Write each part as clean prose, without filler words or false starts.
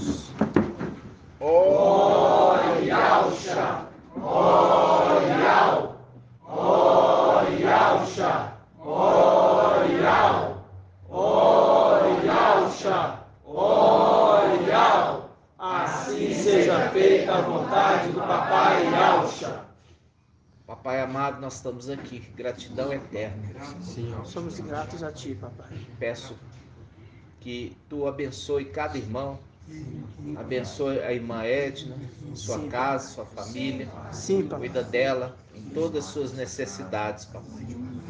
irmãos. Ó Yahusha, ó Yah, ó Yahusha, ó Yah, ó Yahusha, ó Yah. Assim seja feita a vontade do Papai Yahusha. Papai amado, nós estamos aqui. Gratidão eterna. Sim, somos gratos a Ti, Papai. Peço que Tu abençoe cada irmão. Abençoe a irmã Edna, sua Sim, casa, sua família. Sim, Papai. Cuida dela em todas as suas necessidades, papai.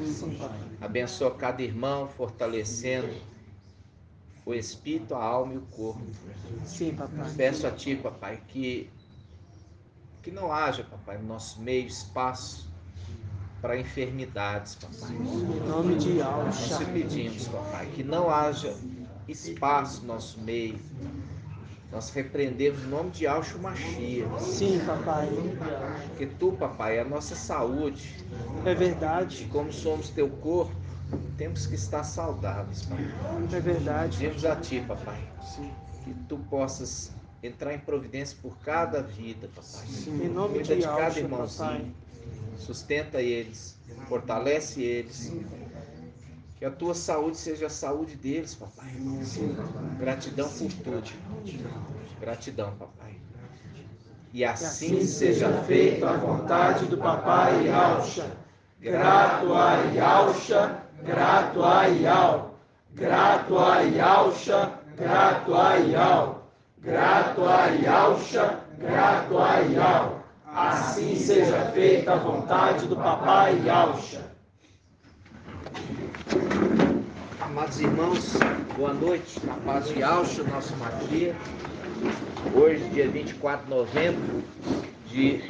Sim, Papai. Abençoa cada irmão, fortalecendo o espírito, a alma e o corpo. Sim, Papai. Peço a Ti, papai, que não haja, papai, no nosso meio espaço para enfermidades, papai. Em nome de Nós Yahusha. te pedimos, papai, que não haja espaço no nosso meio. Nós repreendemos em nome de Yahshua Mashiach. Sim, Papai. Porque Tu, papai, é a nossa saúde. É E verdade. como somos Teu corpo, temos que estar saudáveis, papai. É verdade. Pedimos a Ti, papai, Sim. que Tu possas entrar em providência por cada vida, papai. Sim. Em nome Cuida de cada Yahusha, irmãozinho. Papai. Sustenta eles, fortalece eles. Sim. Que a Tua saúde seja a saúde deles, papai. Sim. Gratidão por tudo. Gratidão, papai. E assim assim seja feita a vontade do Papai Yahusha. Grato a Yahusha, grato a Yah. Grato a Yahusha, grato a Yah. Grato a Yahusha, grato a Yah. Assim seja feita a vontade do Papai Yahusha. Amados irmãos, boa noite, na paz de Yahusha, nosso Mashiach. Hoje, dia 24 de novembro de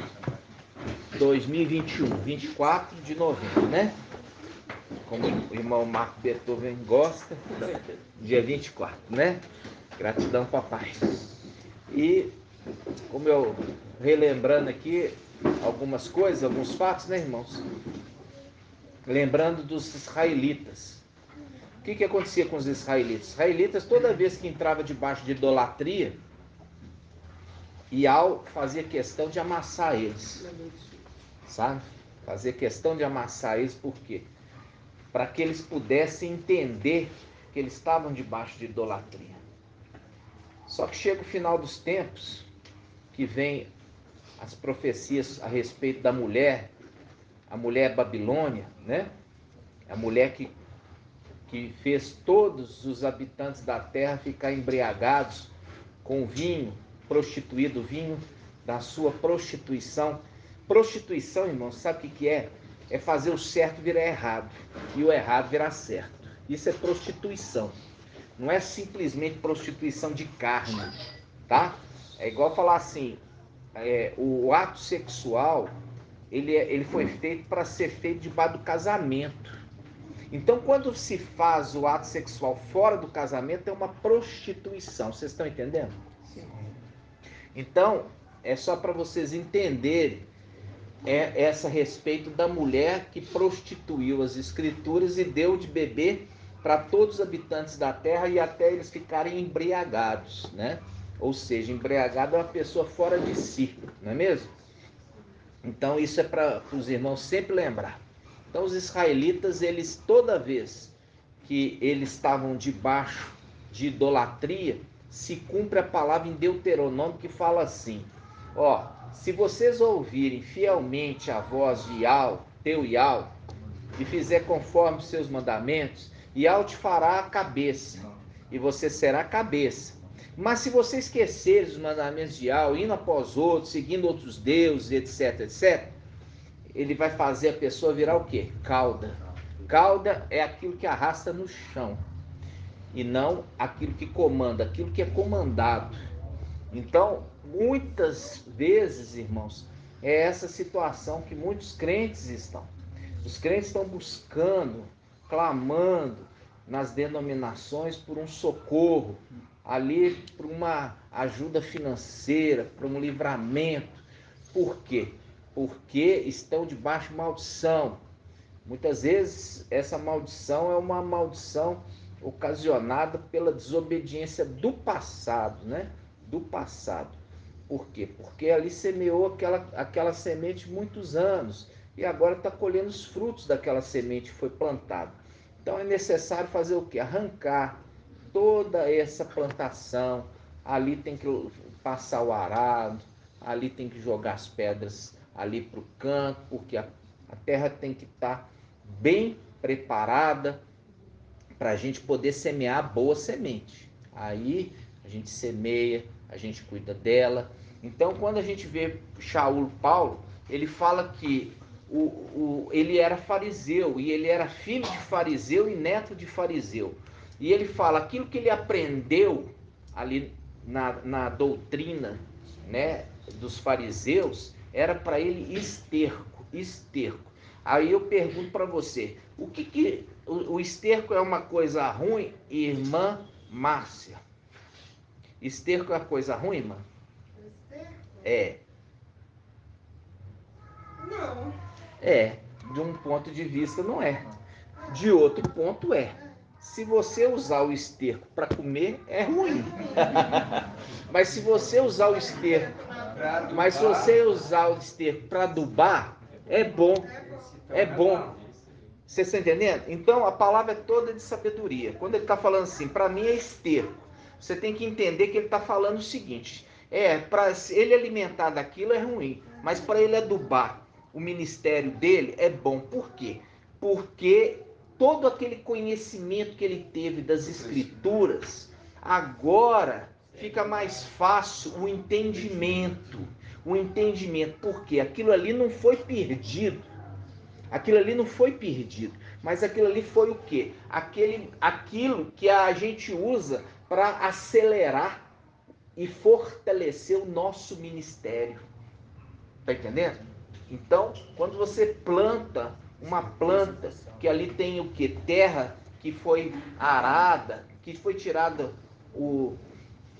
2021, 24 de novembro, né? Como o irmão Marco Beethoven gosta, dia 24, né? Gratidão, papai. E, como eu relembrando aqui algumas coisas, alguns fatos, né, irmãos? Lembrando dos israelitas. O que acontecia com os israelitas? Os israelitas, toda vez que entrava debaixo de idolatria, Yahweh fazia questão de amassar eles, sabe? Fazia questão de amassar eles, por quê? Para que eles pudessem entender que eles estavam debaixo de idolatria. Só que chega o final dos tempos, que vem as profecias a respeito da mulher, a mulher Babilônia, né? A mulher que fez todos os habitantes da terra ficar embriagados com vinho, prostituído, vinho da sua prostituição. Prostituição, irmãos, sabe o que é? É fazer o certo virar errado e o errado virar certo. Isso é prostituição. Não é simplesmente prostituição de carne, tá? É igual falar assim, o ato sexual, ele foi feito para ser feito debaixo do casamento. Então, quando se faz o ato sexual fora do casamento, é uma prostituição. Vocês estão entendendo? Sim. Então, é só para vocês entenderem essa respeito da mulher que prostituiu as escrituras e deu de beber para todos os habitantes da terra e até eles ficarem embriagados, né? Ou seja, embriagado é uma pessoa fora de si, não é mesmo? Então, isso é para os irmãos sempre lembrar. Então, os israelitas, eles toda vez que eles estavam debaixo de idolatria, se cumpre a palavra em Deuteronômio que fala assim: ó, se vocês ouvirem fielmente a voz de Yahweh, teu Yahweh, e fizer conforme os seus mandamentos, Yahweh te fará a cabeça, e você será a cabeça. Mas se você esquecer os mandamentos de Yahweh, indo após outros, seguindo outros deuses, etc, etc, ele vai fazer a pessoa virar o quê? Cauda. Cauda é aquilo que arrasta no chão, e não aquilo que comanda, aquilo que é comandado. Então, muitas vezes, irmãos, é essa situação que muitos crentes estão. Os crentes estão buscando, clamando nas denominações por um socorro, ali por uma ajuda financeira, por um livramento. Por quê? Porque estão debaixo de maldição. Muitas vezes essa maldição é uma maldição ocasionada pela desobediência do passado, né? do passado. Por quê? Porque ali semeou aquela semente muitos anos e agora está colhendo os frutos daquela semente que foi plantada. Então é necessário fazer o quê? Arrancar toda essa plantação. Ali tem que passar o arado, ali tem que jogar as pedras ali para o canto, porque a terra tem que estar bem preparada para a gente poder semear boa semente. Aí a gente semeia, a gente cuida dela. Então, quando a gente vê Paulo, ele fala que ele era fariseu, e ele era filho de fariseu e neto de fariseu. E ele fala aquilo que ele aprendeu ali na doutrina, né, dos fariseus, era para ele esterco. Aí eu pergunto para você, o esterco é uma coisa ruim, irmã Márcia? Esterco é uma coisa ruim, irmã? Esterco? É. Não. É, de um ponto de vista não é. De outro ponto é. Se você usar o esterco para comer, é ruim. Mas se você usar o esterco, para adubar, é bom. É bom. Você está entendendo? Então a palavra é toda de sabedoria. Quando ele está falando assim, para mim é esterco. Você tem que entender que ele está falando o seguinte: para ele alimentar daquilo é ruim, mas para ele adubar o ministério dele é bom. Por quê? Porque todo aquele conhecimento que ele teve das escrituras, agora fica mais fácil o entendimento. O entendimento, porque aquilo ali não foi perdido. Aquilo ali não foi perdido, mas aquilo ali foi o quê? Aquilo que a gente usa para acelerar e fortalecer o nosso ministério. Tá entendendo? Então, quando você planta uma planta que ali tem o quê? Terra que foi arada, que foi tirada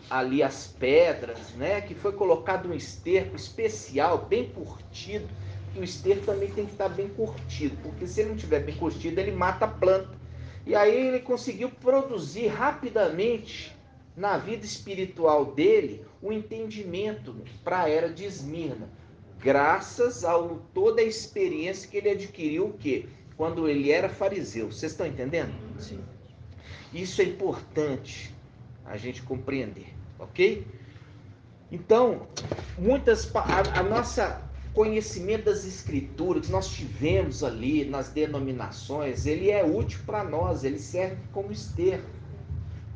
ali as pedras, né? Que foi colocado um esterco especial, bem curtido. Que o esterco também tem que estar bem curtido, porque se ele não estiver bem curtido, ele mata a planta. E aí ele conseguiu produzir rapidamente na vida espiritual dele o entendimento para a era de Esmirna, graças a toda a experiência que ele adquiriu o quê? Quando ele era fariseu. Vocês estão entendendo? Sim. Isso é importante a gente compreender, ok? Então, a nossa conhecimento das escrituras que nós tivemos ali nas denominações, ele é útil para nós, ele serve como esterco.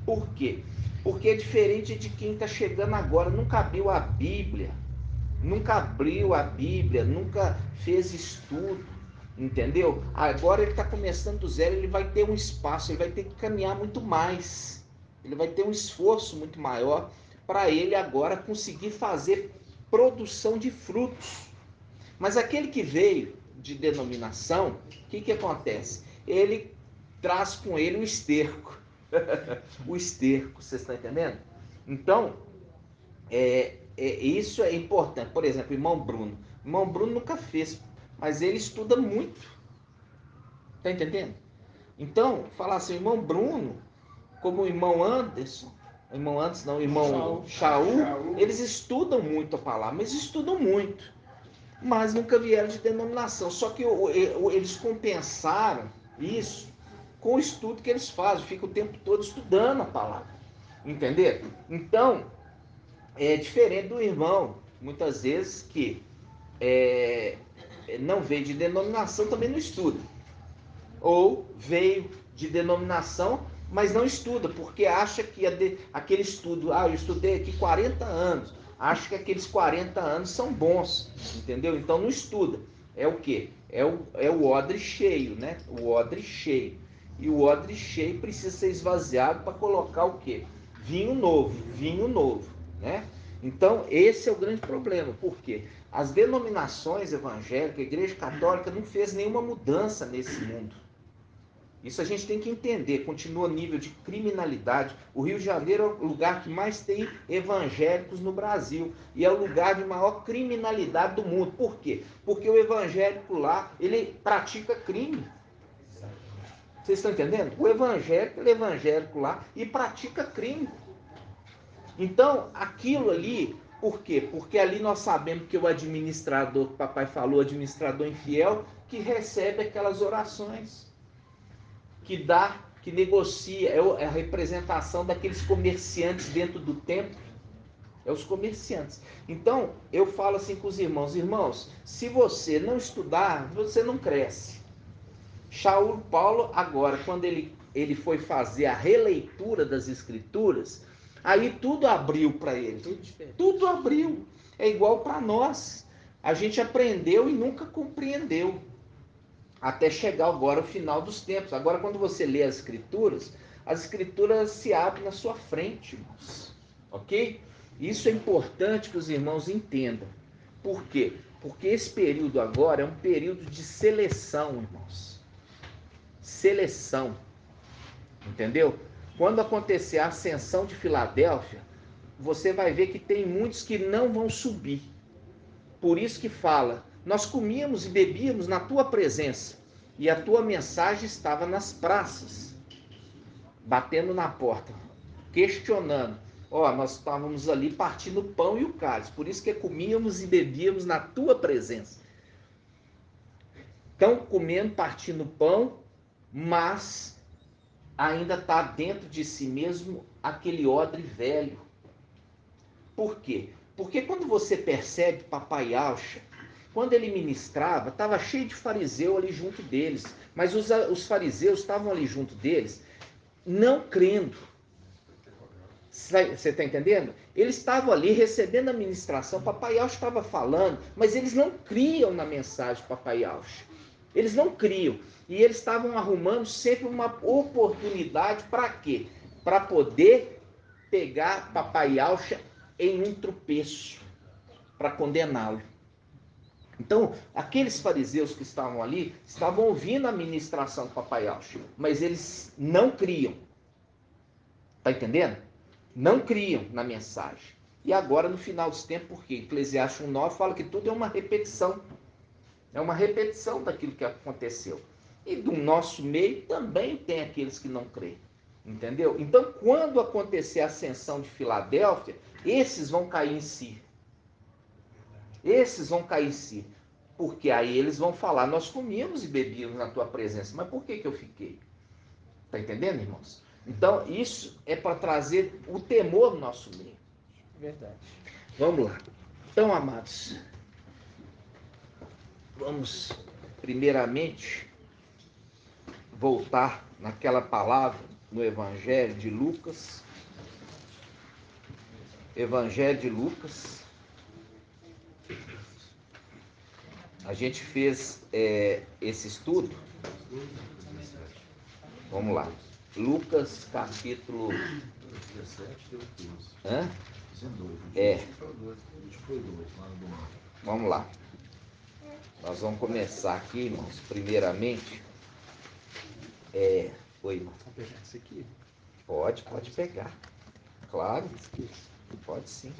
Por quê? Porque é diferente de quem está chegando agora, nunca abriu a Bíblia, nunca fez estudo, entendeu? Agora ele está começando do zero, ele vai ter um espaço, ele vai ter que caminhar muito mais, ele vai ter um esforço muito maior para ele agora conseguir fazer produção de frutos. Mas aquele que veio de denominação, o que acontece? Ele traz com ele o esterco. O esterco, vocês estão entendendo? Então, isso é importante. Por exemplo, o irmão Bruno. O irmão Bruno nunca fez, mas ele estuda muito. Está entendendo? Então, falar assim, o irmão Bruno, como o irmão Anderson, o irmão Shaul, eles estudam muito a palavra, mas estudam muito. Mas nunca vieram de denominação. Só que eles compensaram isso com o estudo que eles fazem, ficam o tempo todo estudando a palavra. Entendeu? Então, é diferente do irmão, muitas vezes, que não veio de denominação, também não estuda. Ou veio de denominação, mas não estuda, porque acha que aquele estudo, eu estudei aqui 40 anos, acha que aqueles 40 anos são bons, entendeu? Então não estuda. É o quê? É o odre cheio, né? O odre cheio. E o odre cheio precisa ser esvaziado para colocar o quê? Vinho novo, né? Então, esse é o grande problema. Por quê? As denominações evangélicas, a Igreja Católica não fez nenhuma mudança nesse mundo. Isso a gente tem que entender. Continua nível de criminalidade. O Rio de Janeiro é o lugar que mais tem evangélicos no Brasil. E é o lugar de maior criminalidade do mundo. Por quê? Porque o evangélico lá, ele pratica crime. Vocês estão entendendo? O evangélico, ele é evangélico lá e pratica crime. Então, aquilo ali, por quê? Porque ali nós sabemos que o administrador, que o papai falou, administrador infiel, que recebe aquelas orações, que dá, que negocia, é a representação daqueles comerciantes dentro do templo, é os comerciantes. Então, eu falo assim com os irmãos, se você não estudar, você não cresce. Shaul Paulo, agora, quando ele foi fazer a releitura das escrituras, aí tudo abriu para ele. Tudo abriu. É igual para nós. A gente aprendeu e nunca compreendeu. Até chegar agora ao final dos tempos. Agora, quando você lê as escrituras se abrem na sua frente, irmãos. Ok? Isso é importante que os irmãos entendam. Por quê? Porque esse período agora é um período de seleção, irmãos. Seleção. Entendeu? Quando acontecer a ascensão de Filadélfia, você vai ver que tem muitos que não vão subir. Por isso que fala, nós comíamos e bebíamos na tua presença, e a tua mensagem estava nas praças, batendo na porta, questionando. Nós estávamos ali partindo o pão e o cálice, por isso que comíamos e bebíamos na tua presença. Estão comendo, partindo o pão, mas ainda está dentro de si mesmo aquele odre velho. Por quê? Porque quando você percebe papai Alcha, quando ele ministrava, estava cheio de fariseu ali junto deles, mas os fariseus estavam ali junto deles, não crendo. Você está entendendo? Eles estavam ali recebendo a ministração, papai Alcha estava falando, mas eles não criam na mensagem de papai Alcha. Eles não criam. E eles estavam arrumando sempre uma oportunidade para quê? Para poder pegar papai Alcha em um tropeço, para condená-lo. Então, aqueles fariseus que estavam ali, estavam ouvindo a ministração do papai Alcha, mas eles não criam. Está entendendo? Não criam na mensagem. E agora, no final dos tempos, porque Eclesiastes 1:9 fala que tudo é uma repetição. É uma repetição daquilo que aconteceu. E do nosso meio também tem aqueles que não creem. Entendeu? Então, quando acontecer a ascensão de Filadélfia, esses vão cair em si. Esses vão cair em si. Porque aí eles vão falar, nós comíamos e bebíamos na tua presença, mas por que eu fiquei? Está entendendo, irmãos? Então, isso é para trazer o temor no nosso meio. Verdade. Vamos lá. Então, amados, vamos primeiramente voltar naquela palavra no Evangelho de Lucas. Evangelho de Lucas. A gente fez esse estudo. Vamos lá. Lucas capítulo 17. Hã? Vamos lá. Nós vamos começar aqui, irmãos. Primeiramente. Oi, irmão. Vou pegar isso aqui. Pode pegar. Claro. Pode sim.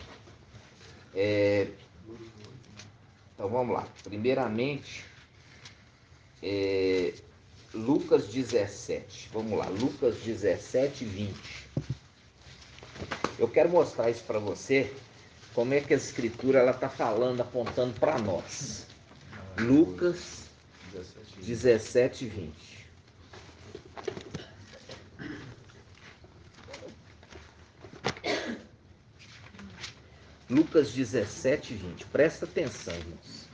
Então vamos lá. Primeiramente, Lucas 17. Vamos lá. Lucas 17, 20. Eu quero mostrar isso para você. Como é que a escritura ela está falando, apontando para nós. Lucas 17, 20. Lucas 17, 20. Presta atenção, irmãos.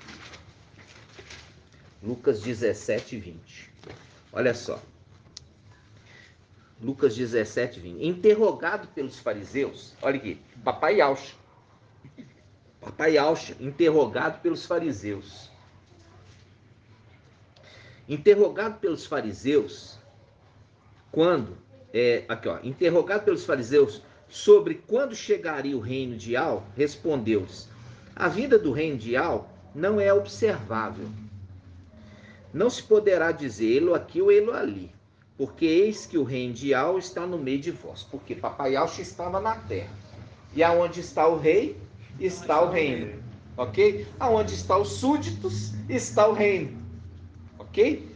Lucas 17, 20. Olha só. Lucas 17, 20. Interrogado pelos fariseus. Olha aqui. Papai Alcha, interrogado pelos fariseus. Interrogado pelos fariseus, interrogado pelos fariseus sobre quando chegaria o reino de Al, respondeu-lhes: a vinda do reino de Al não é observável. Não se poderá dizer ele aqui ou ele ali, porque eis que o reino de Al está no meio de vós. Porque papai Alcha estava na terra. E aonde está o rei, está o reino. Ok? Aonde estão os súditos, está o reino. Ok?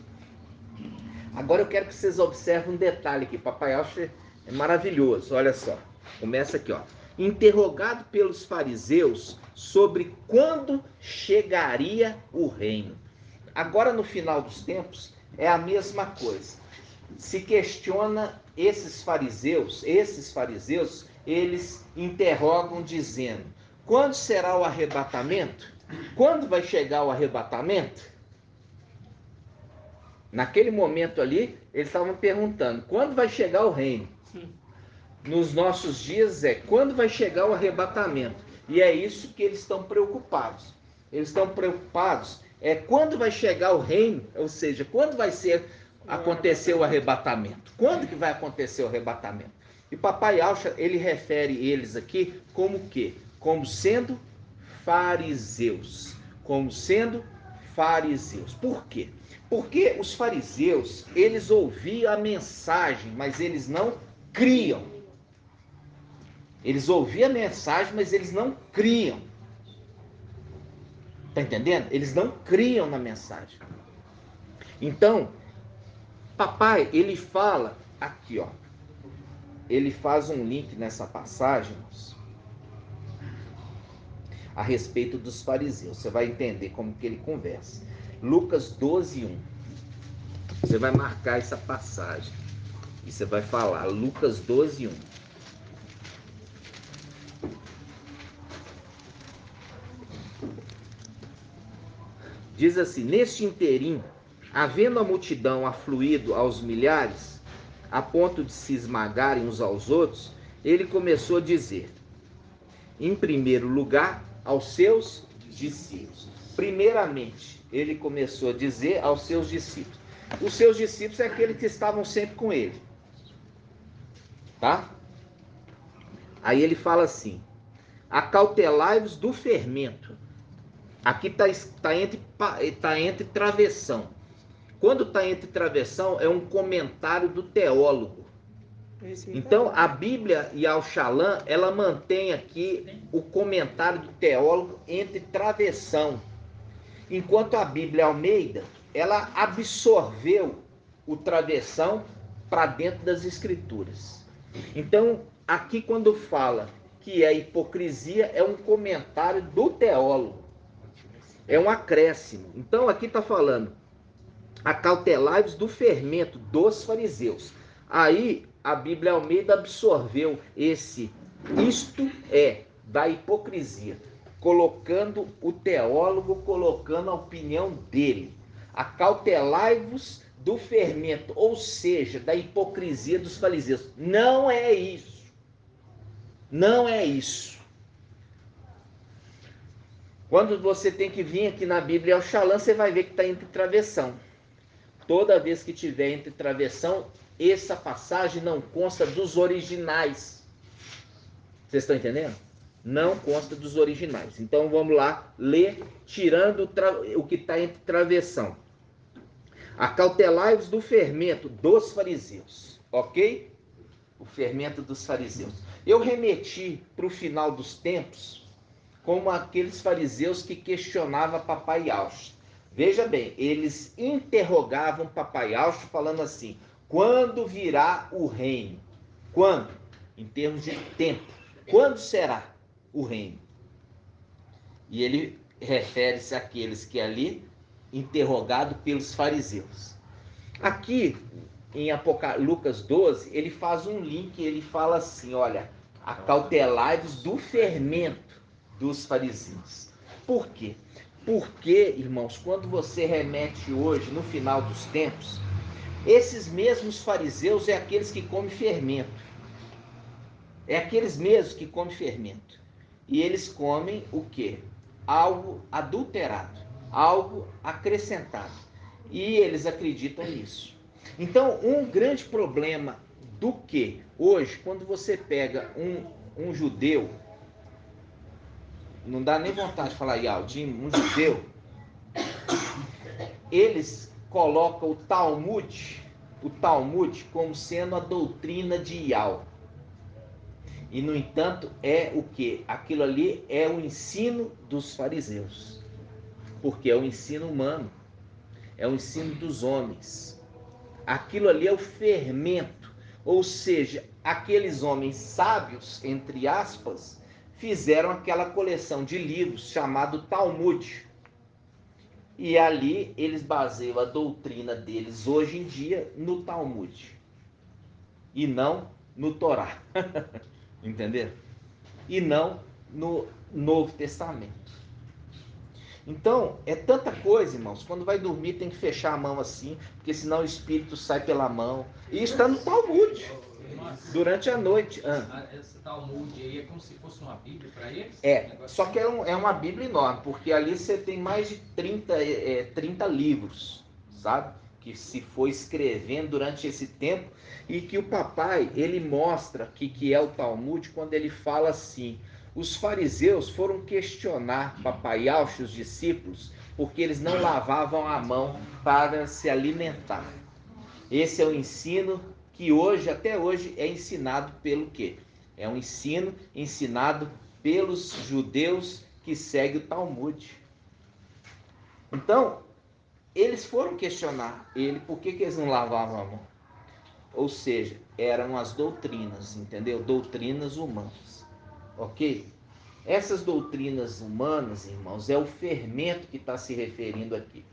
Agora eu quero que vocês observem um detalhe aqui. Papai Alcha é maravilhoso. Olha só. Começa aqui, ó. interrogado pelos fariseus sobre quando chegaria o reino. Agora, no final dos tempos, é a mesma coisa. Se questiona esses fariseus, eles interrogam dizendo: quando será o arrebatamento? Quando vai chegar o arrebatamento? Naquele momento ali, eles estavam perguntando: quando vai chegar o reino? Nos nossos dias quando vai chegar o arrebatamento? E é isso que eles estão preocupados. Eles estão preocupados quando vai chegar o reino, ou seja, quando vai acontecer o arrebatamento. Quando que vai acontecer o arrebatamento? E Papai Alcha, ele refere eles aqui como o quê? Como sendo fariseus. Como sendo fariseus. Por quê? Porque os fariseus, eles ouviam a mensagem, mas eles não criam. Eles ouviam a mensagem, mas eles não criam. Está entendendo? Eles não criam na mensagem. Então, papai, ele fala aqui, ó. Ele faz um link nessa passagem a respeito dos fariseus. Você vai entender como que ele conversa. Lucas 12:1. Você vai marcar essa passagem e você vai falar Lucas 12:1. Diz assim: neste interim, havendo a multidão afluído aos milhares, a ponto de se esmagarem uns aos outros, ele começou a dizer, em primeiro lugar, aos seus discípulos. Primeiramente, ele começou a dizer aos seus discípulos. Os seus discípulos é aqueles que estavam sempre com ele. Tá? Aí ele fala assim: acautelai-vos do fermento. Aqui tá entre travessão. Quando está entre travessão, é um comentário do teólogo. Então, a Bíblia e a Shalom, ela mantém aqui o comentário do teólogo entre travessão. Enquanto a Bíblia Almeida, ela absorveu o travessão para dentro das Escrituras. Então, aqui quando fala que é hipocrisia, é um comentário do teólogo. É um acréscimo. Então, aqui está falando: acautelai-vos do fermento dos fariseus. Aí a Bíblia Almeida absorveu isto é da hipocrisia, colocando o teólogo, colocando a opinião dele. Acautelai-vos do fermento, ou seja, da hipocrisia dos fariseus. Não é isso. Não é isso. Quando você tem que vir aqui na Bíblia ao Shalom, você vai ver que está entre travessão. Toda vez que tiver entre travessão, essa passagem não consta dos originais. Vocês estão entendendo? Não consta dos originais. Então vamos lá ler, tirando o que está entre travessão. Acautelai-vos do fermento dos fariseus. Ok? O fermento dos fariseus. Eu remeti para o final dos tempos como aqueles fariseus que questionavam Papai Alcha. Veja bem, eles interrogavam Papai Alcha falando assim: quando virá o reino? Quando? Em termos de tempo. Quando será o reino? E ele refere-se àqueles que ali interrogado pelos fariseus. Aqui em Lucas 12, ele faz um link, ele fala assim: olha, acautelai-vos do fermento dos fariseus. Por quê? Porque, irmãos, quando você remete hoje, no final dos tempos, esses mesmos fariseus é aqueles que comem fermento. É aqueles mesmos que comem fermento. E eles comem o quê? Algo adulterado, algo acrescentado. E eles acreditam nisso. Então, um grande problema do que hoje, quando você pega um judeu, não dá nem vontade de falar Yaldim, um judeu, eles colocam o Talmud como sendo a doutrina de Yal. E, no entanto, é o que? Aquilo ali é o ensino dos fariseus. Porque é o ensino humano. É o ensino dos homens. Aquilo ali é o fermento. Ou seja, aqueles homens sábios, entre aspas, fizeram aquela coleção de livros chamado Talmud. E ali eles baseiam a doutrina deles hoje em dia no Talmud. E não no Torá. Entendeu? E não no Novo Testamento. Então, é tanta coisa, irmãos. Quando vai dormir tem que fechar a mão assim, porque senão o espírito sai pela mão. E isso está no Talmud. Durante a noite. Esse Talmud aí é como se fosse uma Bíblia para eles? Só que é uma Bíblia enorme, porque ali você tem mais de 30 livros, sabe? Que se foi escrevendo durante esse tempo, e que o papai, ele mostra que é o Talmud quando ele fala assim: os fariseus foram questionar papai Yahshua, os discípulos, porque eles não lavavam a mão para se alimentar. Esse é o ensino que hoje, até hoje, é ensinado pelo quê? É um ensino ensinado pelos judeus que seguem o Talmud. Então, eles foram questionar ele por que eles não lavavam a mão. Ou seja, eram as doutrinas, entendeu? Doutrinas humanas. Ok? Essas doutrinas humanas, irmãos, é o fermento que está se referindo aqui.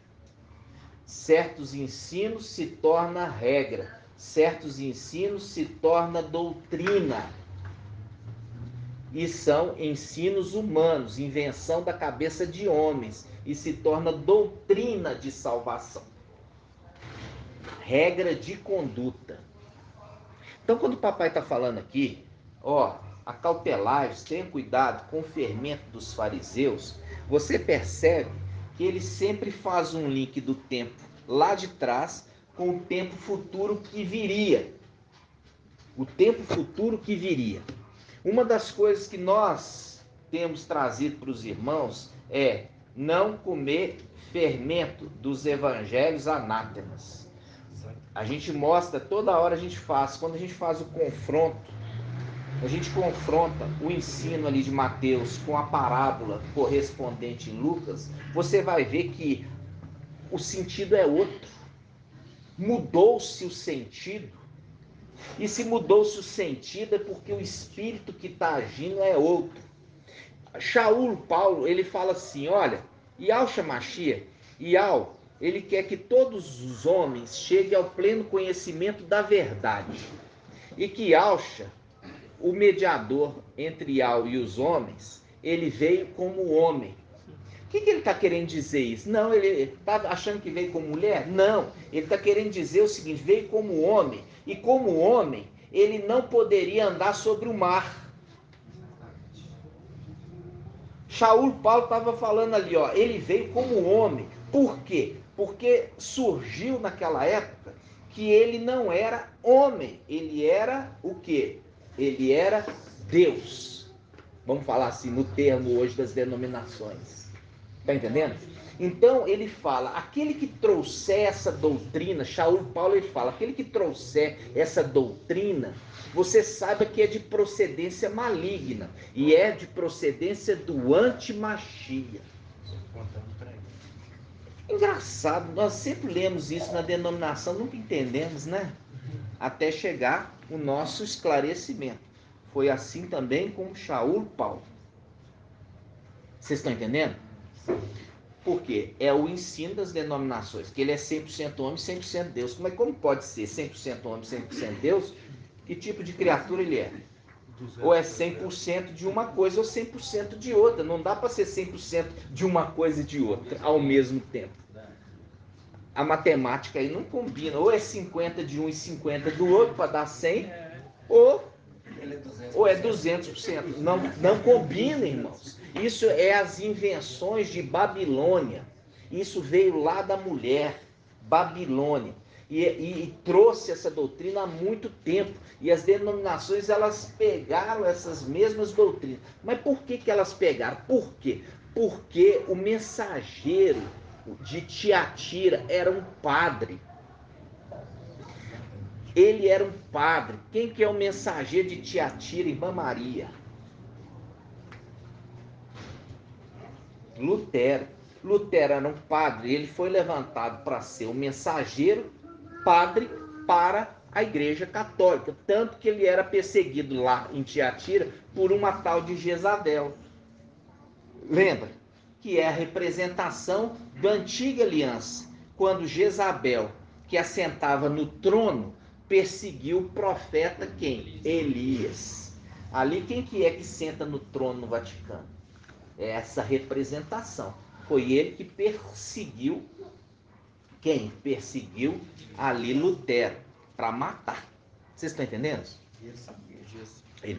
Certos ensinos se torna regra, certos ensinos se torna doutrina. E são ensinos humanos, invenção da cabeça de homens, e se torna doutrina de salvação. Regra de conduta. Então, quando o papai está falando aqui, acautelai-vos, tenha cuidado com o fermento dos fariseus, você percebe que ele sempre faz um link do tempo lá de trás com o tempo futuro que viria. O tempo futuro que viria. Uma das coisas que nós temos trazido para os irmãos é não comer fermento dos evangelhos anátemas. A gente mostra, toda hora a gente faz, quando a gente faz o confronto, a gente confronta o ensino ali de Mateus com a parábola correspondente em Lucas, você vai ver que o sentido é outro. Mudou-se o sentido. E se mudou-se o sentido é porque o espírito que está agindo é outro. Shaul Paulo, ele fala assim, olha, Yahshua Mashiach, ele quer que todos os homens cheguem ao pleno conhecimento da verdade. E que Yahshua, o mediador entre Yah e os homens, ele veio como homem. O que ele está querendo dizer isso? Não, ele está achando que veio como mulher? Não, ele está querendo dizer o seguinte, veio como homem, e como homem, ele não poderia andar sobre o mar. Shaul Paulo estava falando ali, ele veio como homem. Por quê? Porque surgiu naquela época que ele não era homem, ele era o quê? Ele era Deus. Vamos falar assim, no termo hoje das denominações. Está entendendo? Então ele fala, aquele que trouxer essa doutrina, Shaul Paulo ele fala, aquele que trouxer essa doutrina, você saiba que é de procedência maligna, e é de procedência do anti-Mashiach. Engraçado, nós sempre lemos isso na denominação, nunca entendemos, né? Até chegar o nosso esclarecimento. Foi assim também com Shaul Paulo. Vocês estão entendendo? Por quê? É o ensino das denominações, que ele é 100% homem, 100% Deus. Mas como pode ser 100% homem, 100% Deus? Que tipo de criatura ele é? Ou é 100% de uma coisa ou 100% de outra. Não dá para ser 100% de uma coisa e de outra ao mesmo tempo. A matemática aí não combina. Ou é 50 de um e 50 do outro para dar 100, ou é 200%. Não combina, irmãos. Isso é as invenções de Babilônia. Isso veio lá da mulher, Babilônia. E trouxe essa doutrina há muito tempo. E as denominações, elas pegaram essas mesmas doutrinas. Mas por que elas pegaram? Por quê? Porque o mensageiro de Tiatira era um padre. Ele era um padre. Quem que é o mensageiro de Tiatira, irmã Maria? Lutero. Lutero era um padre, ele foi levantado para ser o mensageiro, padre, para a Igreja Católica, tanto que ele era perseguido lá em Tiatira por uma tal de Jezabel. Lembra? Que é a representação da antiga aliança, quando Jezabel, que assentava no trono, perseguiu o profeta quem? Elias. Ali quem que é que senta no trono no Vaticano? É essa representação. Foi ele que perseguiu quem? Perseguiu ali Lutero para matar. Vocês estão entendendo?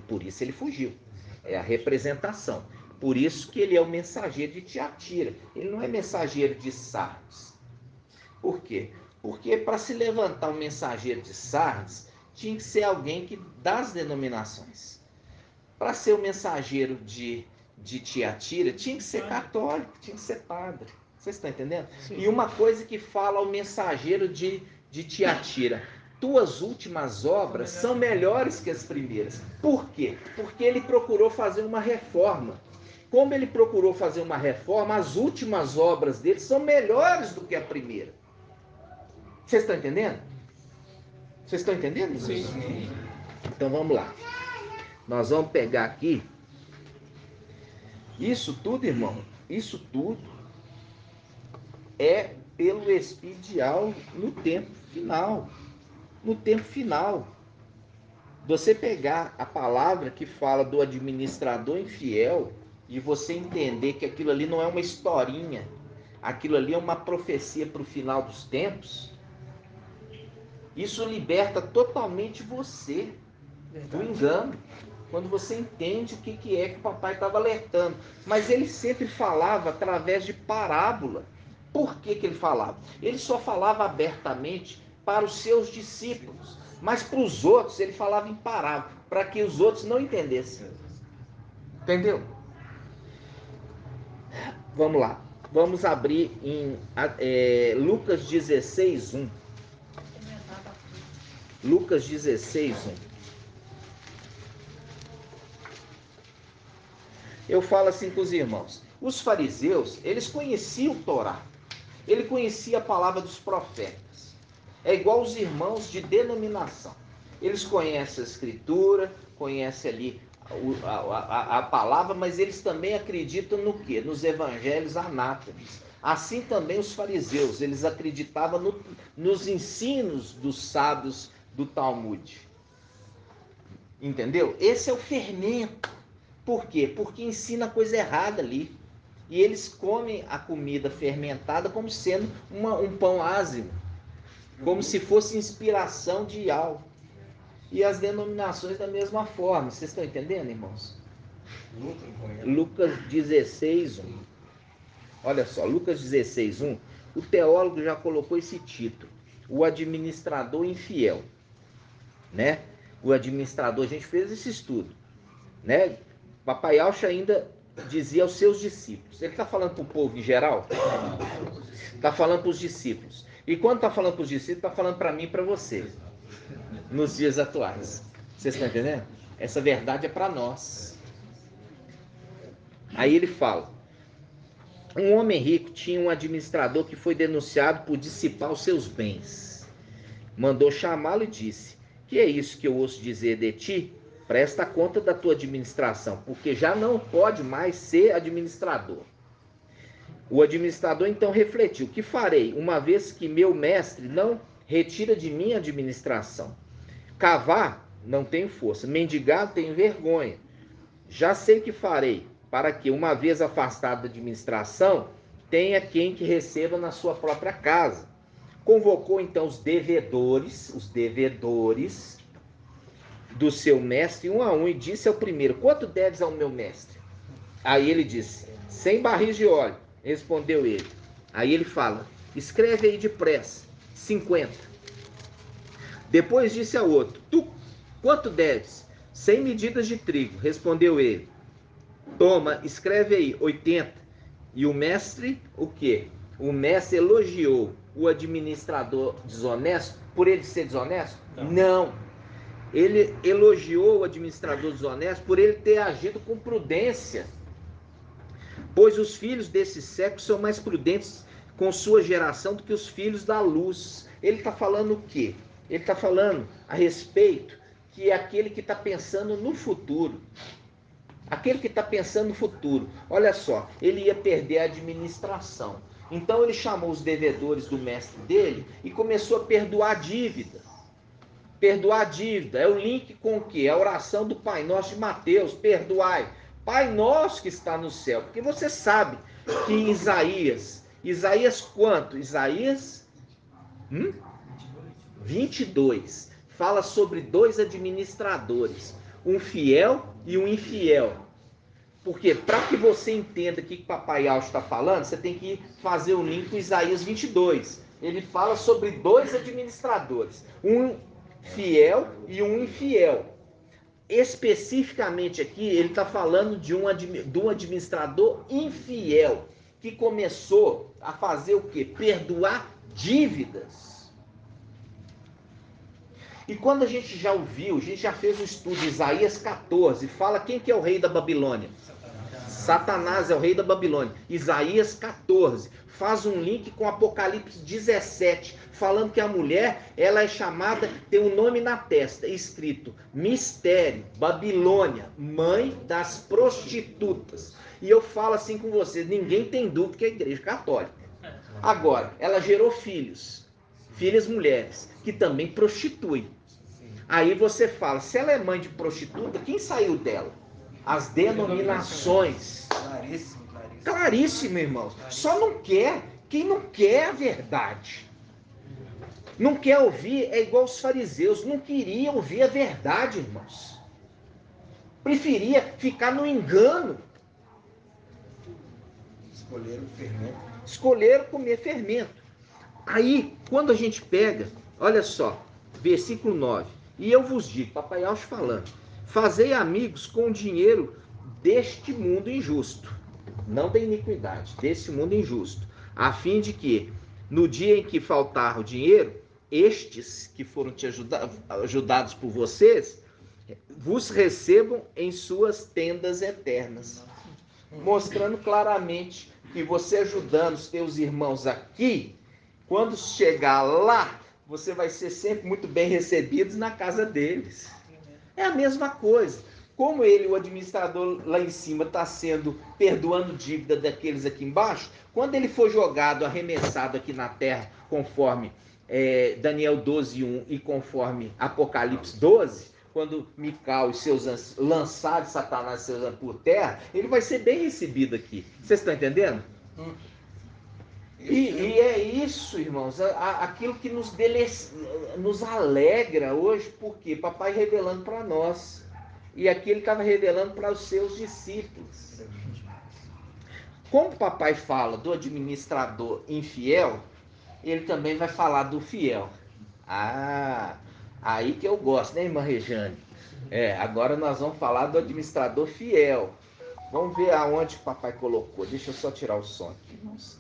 Por isso ele fugiu. É a representação. Por isso que ele é o mensageiro de Tiatira. Ele não é mensageiro de Sardes. Por quê? Porque para se levantar um mensageiro de Sardes, tinha que ser alguém das denominações. Para ser o mensageiro de Tiatira, tinha que ser católico, tinha que ser padre. Vocês estão entendendo? Sim. E uma coisa que fala ao mensageiro de Tiatira: tuas últimas obras são melhores que as primeiras. Por quê? Porque ele procurou fazer uma reforma. Como ele procurou fazer uma reforma, as últimas obras dele são melhores do que a primeira. Vocês estão entendendo? Vocês estão entendendo? Sim. Então vamos lá. Nós vamos pegar aqui. Isso tudo, irmão, isso tudo é pelo espidial no tempo final. No tempo final. Você pegar a palavra que fala do administrador infiel e você entender que aquilo ali não é uma historinha, aquilo ali é uma profecia para o final dos tempos, isso liberta totalmente você do engano. Quando você entende o que é que o papai estava alertando. Mas ele sempre falava através de parábola. Por que ele falava? Ele só falava abertamente para os seus discípulos. Mas para os outros ele falava em parábola, para que os outros não entendessem. Entendeu? Vamos lá. Vamos abrir em Lucas 16, 1. Lucas 16, 1. Eu falo assim com os irmãos. Os fariseus, eles conheciam o Torá. Ele conhecia a palavra dos profetas. É igual os irmãos de denominação. Eles conhecem a escritura, conhecem ali a palavra, mas eles também acreditam no quê? Nos evangelhos anátemas. Assim também os fariseus, eles acreditavam nos ensinos dos sábios do Talmud. Entendeu? Esse é o fermento. Por quê? Porque ensina coisa errada ali. E eles comem a comida fermentada como sendo um pão ázimo. Como se fosse inspiração de algo. E as denominações da mesma forma. Vocês estão entendendo, irmãos? Lucas 16, 1. Olha só, Lucas 16, 1. O teólogo já colocou esse título. O administrador infiel. Né? O administrador, a gente fez esse estudo. Né? Papai Alcha ainda dizia aos seus discípulos. Ele está falando para o povo em geral? Está falando para os discípulos. E quando está falando para os discípulos, está falando para mim e para você. Nos dias atuais. Vocês estão entendendo? Essa verdade é para nós. Aí ele fala: um homem rico tinha um administrador que foi denunciado por dissipar os seus bens. Mandou chamá-lo e disse: que é isso que eu ouço dizer de ti? Presta conta da tua administração, porque já não pode mais ser administrador. O administrador então refletiu: que farei, uma vez que meu mestre não retira de mim a administração? Cavar, não tenho força. Mendigar, tenho vergonha. Já sei que farei, para que, uma vez afastado da administração, tenha quem que receba na sua própria casa. Convocou então os devedores do seu mestre, um a um, e disse ao primeiro: quanto deves ao meu mestre? Aí ele disse: 100 barris de óleo. Respondeu ele. Aí ele fala: escreve aí depressa, 50. Depois disse ao outro: tu quanto deves? 100 medidas de trigo. Respondeu ele: toma, escreve aí, 80. E o mestre, o quê? O mestre elogiou o administrador desonesto por ele ser desonesto? Não. Ele elogiou o administrador desonesto por ele ter agido com prudência. Pois os filhos desse século são mais prudentes com sua geração do que os filhos da luz. Ele está falando o quê? Ele está falando a respeito que é aquele que está pensando no futuro. Aquele que está pensando no futuro. Olha só, ele ia perder a administração. Então ele chamou os devedores do mestre dele e começou a perdoar a dívida. Perdoar a dívida. É o link com o quê? A oração do Pai Nosso de Mateus. Perdoai. Pai Nosso que está no céu. Porque você sabe que em Isaías quanto? Isaías 22. Fala sobre dois administradores. Um fiel e um infiel. Porque para que você entenda o que o Papai Alto está falando, você tem que fazer o link com Isaías 22. Ele fala sobre dois administradores. Um fiel e um infiel. Especificamente aqui, ele está falando de um administrador infiel, que começou a fazer o quê? Perdoar dívidas. E quando a gente já ouviu, a gente já fez um estudo de Isaías 14, fala quem que é o rei da Babilônia. Satanás é o rei da Babilônia. Isaías 14 faz um link com Apocalipse 17, falando que a mulher, ela é chamada, tem um nome na testa, escrito Mistério, Babilônia, mãe das prostitutas. E eu falo assim com vocês, ninguém tem dúvida que é a igreja católica. Agora, ela gerou filhos, filhas mulheres, que também prostituem. Aí você fala, se ela é mãe de prostituta, quem saiu dela? As denominações. Claríssimo, irmãos. Só não quer quem não quer a verdade. Não quer ouvir, é igual os fariseus, não queria ouvir a verdade, irmãos. Preferia ficar no engano. Escolheram fermento. Escolheram comer fermento. Aí, quando a gente pega, olha só, versículo 9. E eu vos digo, Papai Alto falando, fazei amigos com o dinheiro deste mundo injusto, não da iniquidade, desse mundo injusto, a fim de que, no dia em que faltar o dinheiro, estes que foram te ajudados por vocês, vos recebam em suas tendas eternas. Mostrando claramente que você ajudando os teus irmãos aqui, quando chegar lá, você vai ser sempre muito bem recebido na casa deles. É a mesma coisa. Como ele, o administrador lá em cima, está sendo perdoando dívida daqueles aqui embaixo, quando ele for jogado, arremessado aqui na terra, conforme Daniel 12:1 e conforme Apocalipse 12, quando Mical e seus anjos lançaram Satanás e seus anjos por terra, ele vai ser bem recebido aqui. Vocês estão entendendo? E é isso, irmãos, aquilo que nos alegra hoje, porque papai revelando para nós, e aqui ele estava revelando para os seus discípulos. Como o papai fala do administrador infiel, ele também vai falar do fiel. Aí que eu gosto, né, irmã Rejane? Agora nós vamos falar do administrador fiel. Vamos ver aonde o papai colocou. Deixa eu só tirar o som aqui, irmãos.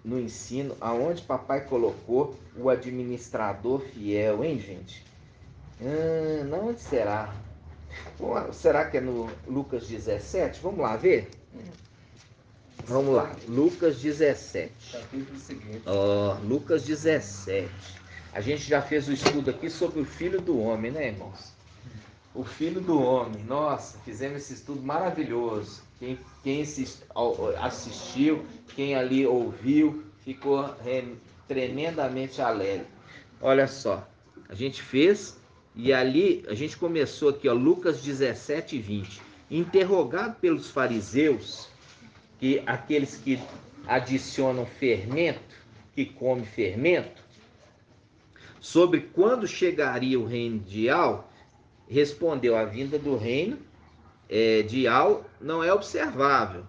No ensino, aonde papai colocou o administrador fiel, hein, gente? Não, onde será? Será que é no Lucas 17? Vamos lá ver? Vamos lá, Lucas 17. Capítulo seguinte. Lucas 17. A gente já fez o estudo aqui sobre o Filho do Homem, né, irmãos? O Filho do Homem. Nossa, fizemos esse estudo maravilhoso. Quem assistiu, quem ali ouviu, ficou tremendamente alegre. Olha só, a gente fez, e ali a gente começou aqui, Lucas 17:20. Interrogado pelos fariseus, que aqueles que adicionam fermento, que come fermento, sobre quando chegaria o reino de Al, respondeu: a vinda do reino de Al não é observável.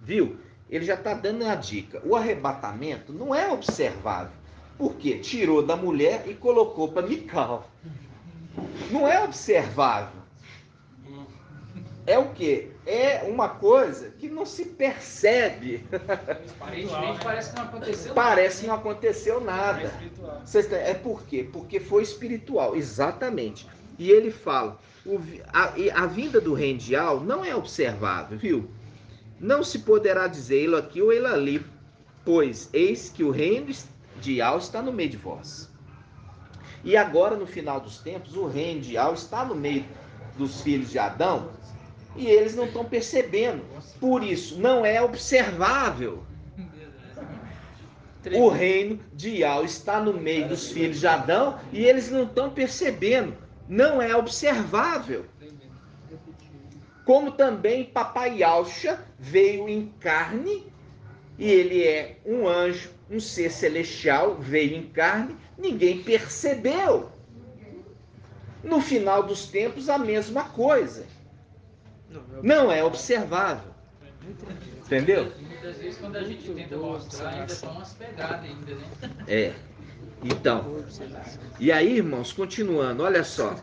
Viu? Ele já está dando uma dica. O arrebatamento não é observável. Por quê? Tirou da mulher e colocou para Mical. Não é observável. É o quê? É uma coisa que não se percebe. Aparentemente parece que não aconteceu Parece que não aconteceu nada. É por quê? Porque foi espiritual, exatamente. E ele fala, a vinda do reino de Al não é observável, viu? Não se poderá dizer ele aqui ou ele ali, pois eis que o reino de Al está no meio de vós. E agora, no final dos tempos, o reino de Al está no meio dos filhos de Adão e eles não estão percebendo. Por isso, não é observável. O reino de Al está no meio dos filhos de Adão e eles não estão percebendo. Não é observável. Como também Papai Yahshua veio em carne, e ele é um anjo, um ser celestial, veio em carne, ninguém percebeu. No final dos tempos, a mesma coisa. Não é observável. Entendeu? Muitas vezes quando a gente tenta mostrar, ainda são umas pegadas ainda, né? É. Então, e aí, irmãos, continuando, olha só.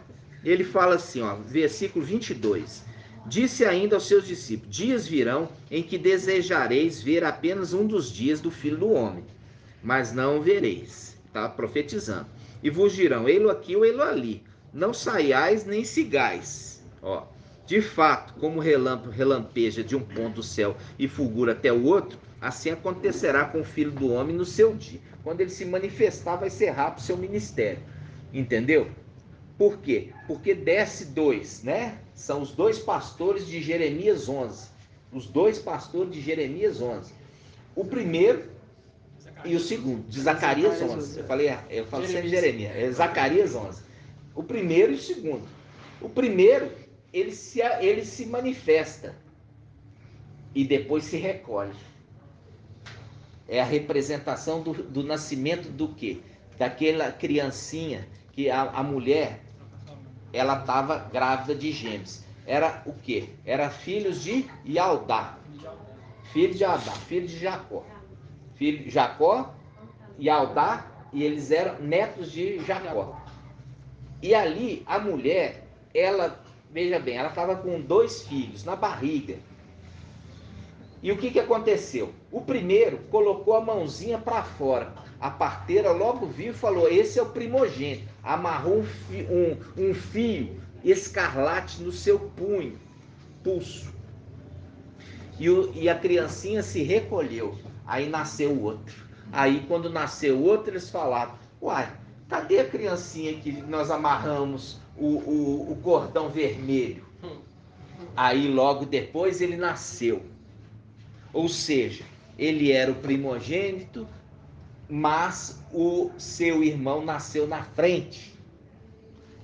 Ele fala assim, ó, versículo 22. Disse ainda aos seus discípulos: dias virão em que desejareis ver apenas um dos dias do Filho do Homem, mas não o vereis. Está profetizando. E vos dirão: ei-lo aqui ou ei-lo ali. Não saiais nem sigais. Ó, de fato, como o relâmpago relampeja de um ponto do céu e fulgura até o outro, assim acontecerá com o Filho do Homem no seu dia. Quando ele se manifestar, vai ser rápido o seu ministério. Entendeu? Por quê? Porque desce dois, né? São os dois pastores de Jeremias 11. Os dois pastores de Jeremias 11. O primeiro e o segundo, de Zacarias 11. Eu falei sempre Jeremias. É Zacarias 11. O primeiro e o segundo. O primeiro, ele se manifesta e depois se recolhe. É a representação do nascimento do quê? Daquela criancinha que a mulher, ela estava grávida de gêmeos. Era o quê? Era filhos de Yaldá. Filho de Adá, filho de Jacó. Filho de Jacó, Yaldá, e eles eram netos de Jacó. E ali, a mulher, ela, veja bem, ela estava com 2 filhos na barriga. E o que aconteceu? O primeiro colocou a mãozinha para fora. A parteira logo viu e falou: esse é o primogênito. Amarrou um fio escarlate no seu pulso. E a criancinha se recolheu. Aí nasceu o outro. Aí quando nasceu o outro, eles falaram: uai, cadê a criancinha que nós amarramos o cordão vermelho? Aí logo depois ele nasceu. Ou seja, ele era o primogênito, mas o seu irmão nasceu na frente.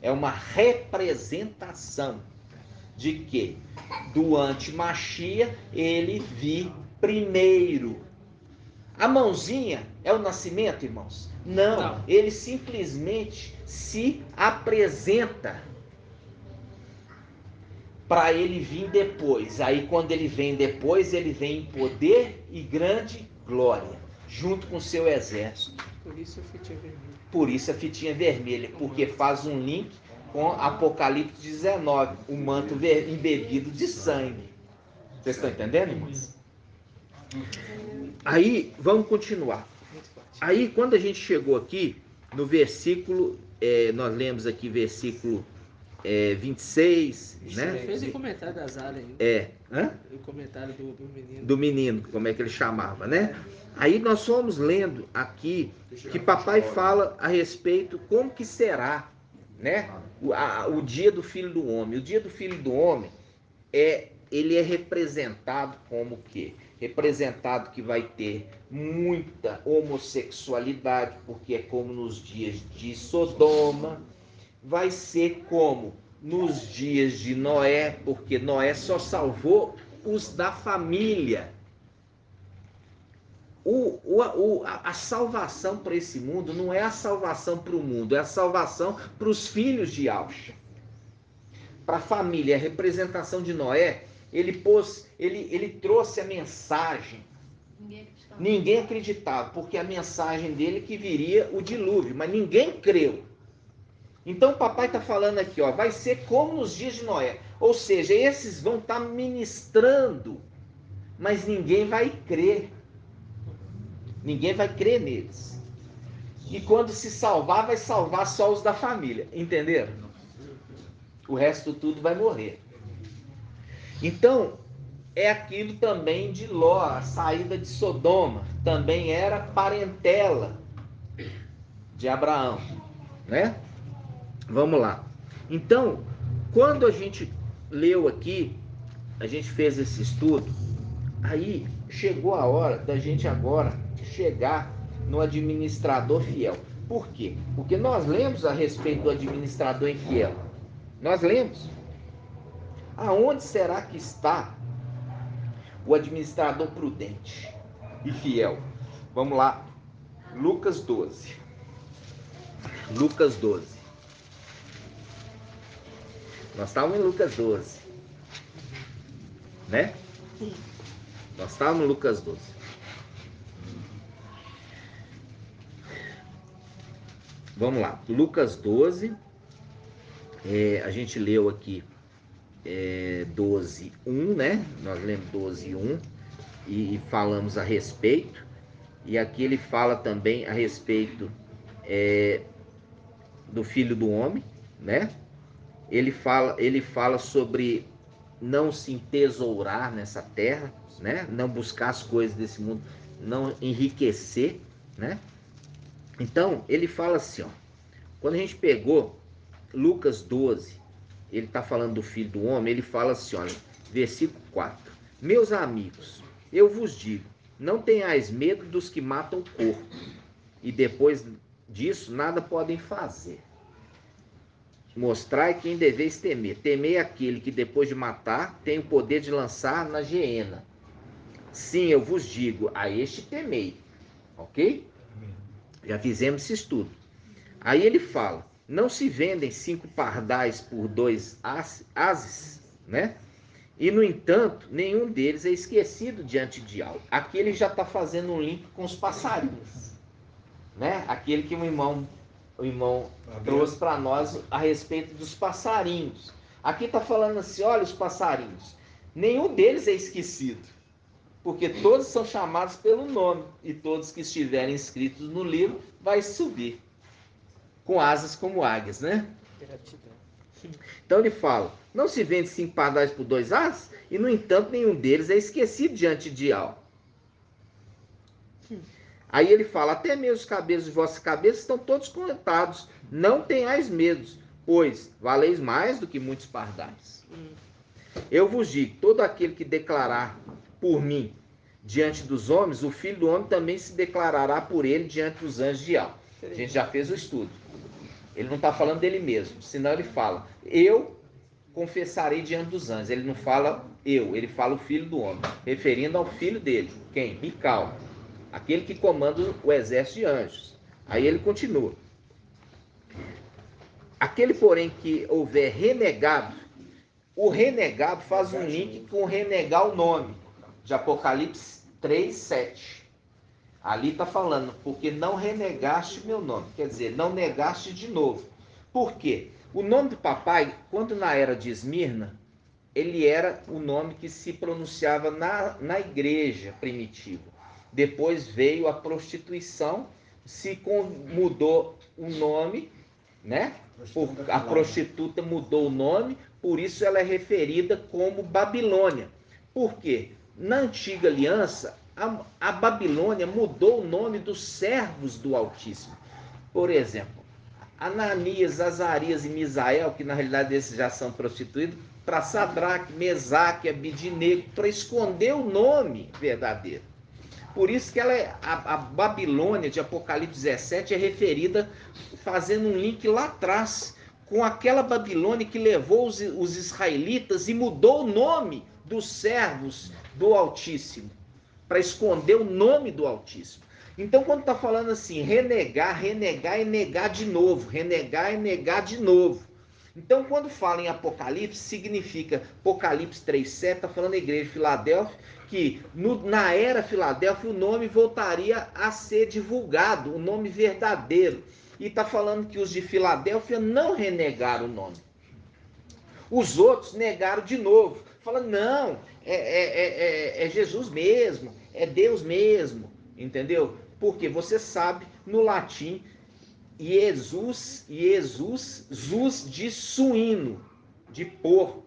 É uma representação de que do anti-Machia ele vir primeiro. A mãozinha é o nascimento, irmãos? Não, ele simplesmente se apresenta para ele vir depois. Aí quando ele vem depois, ele vem em poder e grande glória, junto com o seu exército. Por isso a fitinha vermelha. Por isso a fitinha vermelha, porque faz um link com Apocalipse 19, o manto embebido de sangue. Vocês estão entendendo, irmãos? Aí, vamos continuar. Aí, quando a gente chegou aqui, no versículo, nós lemos aqui versículo 26, né? Fez o comentário das áreas aí. Hã? O comentário do menino. Do menino, como é que ele chamava, né? Aí nós fomos lendo aqui que papai fala a respeito como que será, né? O dia do Filho do Homem. O dia do Filho do Homem ele é representado como o quê? Representado que vai ter muita homossexualidade, porque é como nos dias de Sodoma. Vai ser como nos dias de Noé, porque Noé só salvou os da família. A salvação para esse mundo não é a salvação para o mundo, é a salvação para os filhos de Yahshua. Para a família, a representação de Noé, ele trouxe a mensagem. Ninguém acreditava, porque a mensagem dele que viria o dilúvio, mas ninguém creu. Então o papai está falando aqui, ó, vai ser como nos dias de Noé. Ou seja, esses vão estar ministrando, mas ninguém vai crer. Ninguém vai crer neles. E quando se salvar, vai salvar só os da família. Entenderam? O resto tudo vai morrer. Então, é aquilo também de Ló, a saída de Sodoma. Também era parentela de Abraão, né? Vamos lá. Então, quando a gente leu aqui, a gente fez esse estudo, aí chegou a hora da gente agora chegar no administrador fiel. Por quê? Porque nós lemos a respeito do administrador infiel. Nós lemos. Aonde será que está o administrador prudente e fiel? Vamos lá. Lucas 12. Lucas 12. Nós estávamos em Lucas 12. Né? Nós estávamos em Lucas 12. Vamos lá. Lucas 12. A gente leu aqui 12, 1, né? Nós lemos 12, 1 e falamos a respeito. E aqui ele fala também a respeito do Filho do Homem, né? Ele fala sobre não se entesourar nessa terra, né? Não buscar as coisas desse mundo, não enriquecer, né? Então, ele fala assim, ó, quando a gente pegou Lucas 12, ele está falando do Filho do Homem, ele fala assim, olha, versículo 4. Meus amigos, eu vos digo, não tenhais medo dos que matam o corpo, e depois disso nada podem fazer. Mostrai quem deveis temer. Temei aquele que depois de matar tem o poder de lançar na geena. Sim, eu vos digo, a este temei. Ok? Já fizemos esse estudo. Aí ele fala, não se vendem 5 pardais por 2 ases, né? E, no entanto, nenhum deles é esquecido diante de algo. Aqui ele já está fazendo um link com os passarinhos, né? Aquele que o irmão trouxe para nós a respeito dos passarinhos. Aqui está falando assim, olha os passarinhos, nenhum deles é esquecido, porque todos são chamados pelo nome, e todos que estiverem inscritos no livro vai subir, com asas como águias, né? Gratidão. Então ele fala, não se vende 5 pardais por 2 asas, e no entanto nenhum deles é esquecido diante de algo. Aí ele fala, até mesmo os cabelos de vossa cabeça estão todos contados, não tenhais medo, pois valeis mais do que muitos pardais. Eu vos digo, todo aquele que declarar por mim diante dos homens, o Filho do Homem também se declarará por ele diante dos anjos de alto. A gente já fez o estudo. Ele não está falando dele mesmo, senão ele fala, eu confessarei diante dos anjos. Ele não fala eu, ele fala o Filho do Homem, referindo ao filho dele. Quem? Mical, aquele que comanda o exército de anjos. Aí ele continua. Aquele, porém, que houver renegado, o renegado faz um link com renegar o nome, de Apocalipse 3, 7. Ali está falando, porque não renegaste meu nome. Quer dizer, não negaste de novo. Por quê? O nome do papai, quando na era de Esmirna, ele era o nome que se pronunciava na igreja primitiva. Depois veio a prostituição, mudou o nome, né? A prostituta mudou o nome, por isso ela é referida como Babilônia. Por quê? Na antiga aliança, a Babilônia mudou o nome dos servos do Altíssimo. Por exemplo, Ananias, Azarias e Misael, que na realidade esses já são prostituídos, para Sadraque, Mesaque, Abidinego, para esconder o nome verdadeiro. Por isso que a Babilônia de Apocalipse 17 é referida, fazendo um link lá atrás, com aquela Babilônia que levou os israelitas e mudou o nome dos servos do Altíssimo, para esconder o nome do Altíssimo. Então, quando está falando assim, renegar e negar de novo, renegar e negar de novo. Então, quando fala em Apocalipse, significa, Apocalipse 3,7, está falando da igreja de Filadélfia, que na era Filadélfia o nome voltaria a ser divulgado, o nome verdadeiro. E está falando que os de Filadélfia não renegaram o nome. Os outros negaram de novo, falando, não, é Jesus mesmo, é Deus mesmo, entendeu? Porque você sabe, no latim, Jesus de suíno, de porco.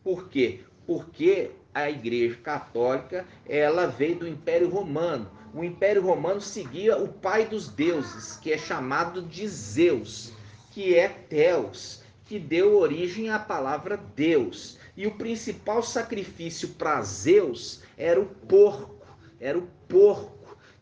Por quê? Porque a Igreja Católica, ela veio do Império Romano. O Império Romano seguia o pai dos deuses, que é chamado de Zeus, que é Theos, que deu origem à palavra Deus. E o principal sacrifício para Zeus era o porco,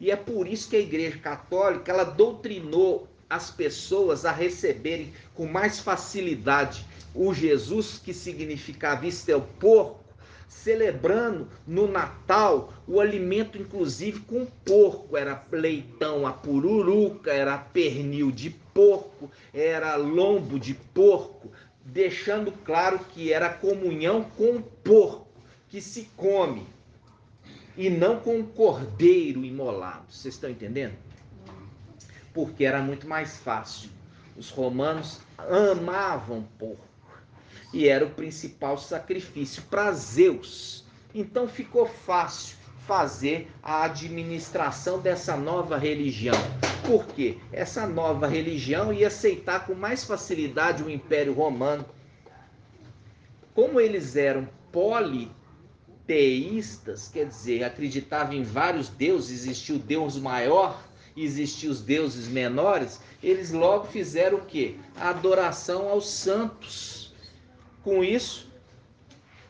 E é por isso que a Igreja Católica, ela doutrinou as pessoas a receberem com mais facilidade o Jesus, que significava isto é o porco, celebrando no Natal o alimento inclusive com porco. Era leitão, a pururuca, era pernil de porco, era lombo de porco, deixando claro que era comunhão com o porco que se come e não com o cordeiro imolado. Vocês estão entendendo? Porque era muito mais fácil. Os romanos amavam porco e era o principal sacrifício para Zeus. Então ficou fácil fazer a administração dessa nova religião. Por quê? Essa nova religião ia aceitar com mais facilidade o Império Romano. Como eles eram politeístas, quer dizer, acreditavam em vários deuses, existia o Deus maior, existiam os deuses menores, eles logo fizeram o quê? A adoração aos santos. Com isso,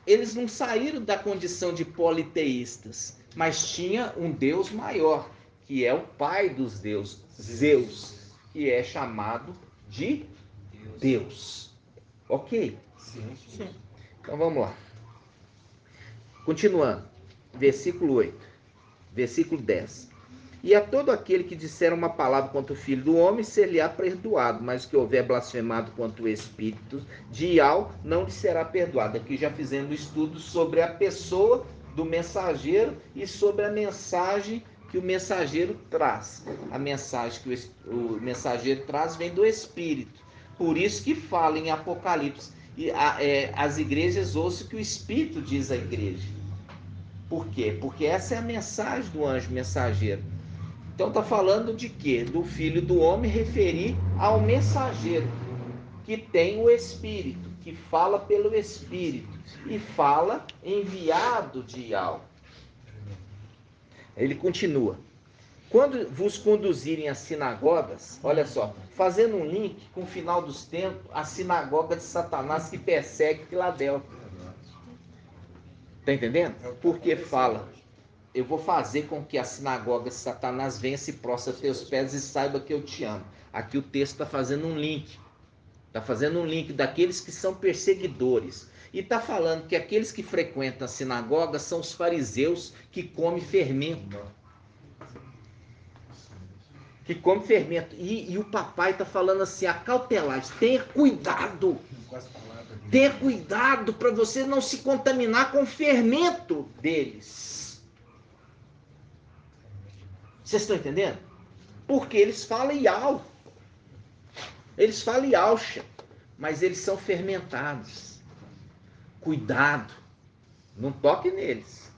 eles não saíram da condição de politeístas, mas tinha um Deus maior, que é o pai dos deuses, Zeus, que é chamado de Deus. Ok? Sim. Então vamos lá. Continuando. Versículo 8. Versículo 10. E a todo aquele que disser uma palavra contra o Filho do Homem, ser-lhe-á perdoado, mas o que houver blasfemado contra o Espírito de Ial, não lhe será perdoado. Aqui já fizemos um estudo sobre a pessoa do mensageiro e sobre a mensagem que o mensageiro traz. A mensagem que o mensageiro traz vem do Espírito. Por isso que fala em Apocalipse. E as igrejas ouçam o que o Espírito diz à igreja. Por quê? Porque essa é a mensagem do anjo mensageiro. Então está falando de quê? Do Filho do Homem, referir ao mensageiro, que tem o Espírito, que fala pelo Espírito, e fala enviado de Ial. Ele continua. Quando vos conduzirem às sinagogas, olha só, fazendo um link com o final dos tempos, a sinagoga de Satanás que persegue Filadélfia. Está entendendo? Porque fala, eu vou fazer com que a sinagoga de Satanás venha, se prostre a teus pés e saiba que eu te amo. Aqui o texto está fazendo um link. Está fazendo um link daqueles que são perseguidores. E está falando que aqueles que frequentam a sinagoga são os fariseus que comem fermento. Que come fermento. E o papai está falando assim, acautelagem, tenha cuidado. Tenha cuidado para você não se contaminar com o fermento deles. Vocês estão entendendo? Porque eles falam Ial. Eles falam Ialcha, mas eles são fermentados. Cuidado. Não toque neles.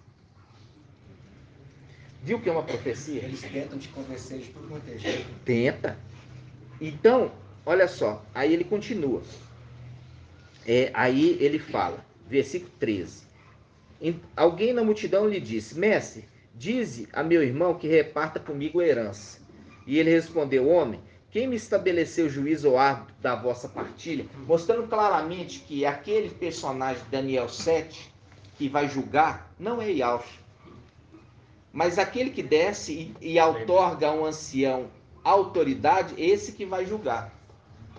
Viu que é uma profecia? Eles tentam te convencer de tudo quanto é jeito. Tenta. Então, olha só. Aí ele continua. Aí ele fala, versículo 13. Alguém na multidão lhe disse, mestre, dize a meu irmão que reparta comigo a herança. E ele respondeu, homem, quem me estabeleceu juízo ou árbitro da vossa partilha? Mostrando claramente que aquele personagem de Daniel 7, que vai julgar, não é Ialcha. Mas aquele que desce e outorga a um ancião autoridade, esse que vai julgar.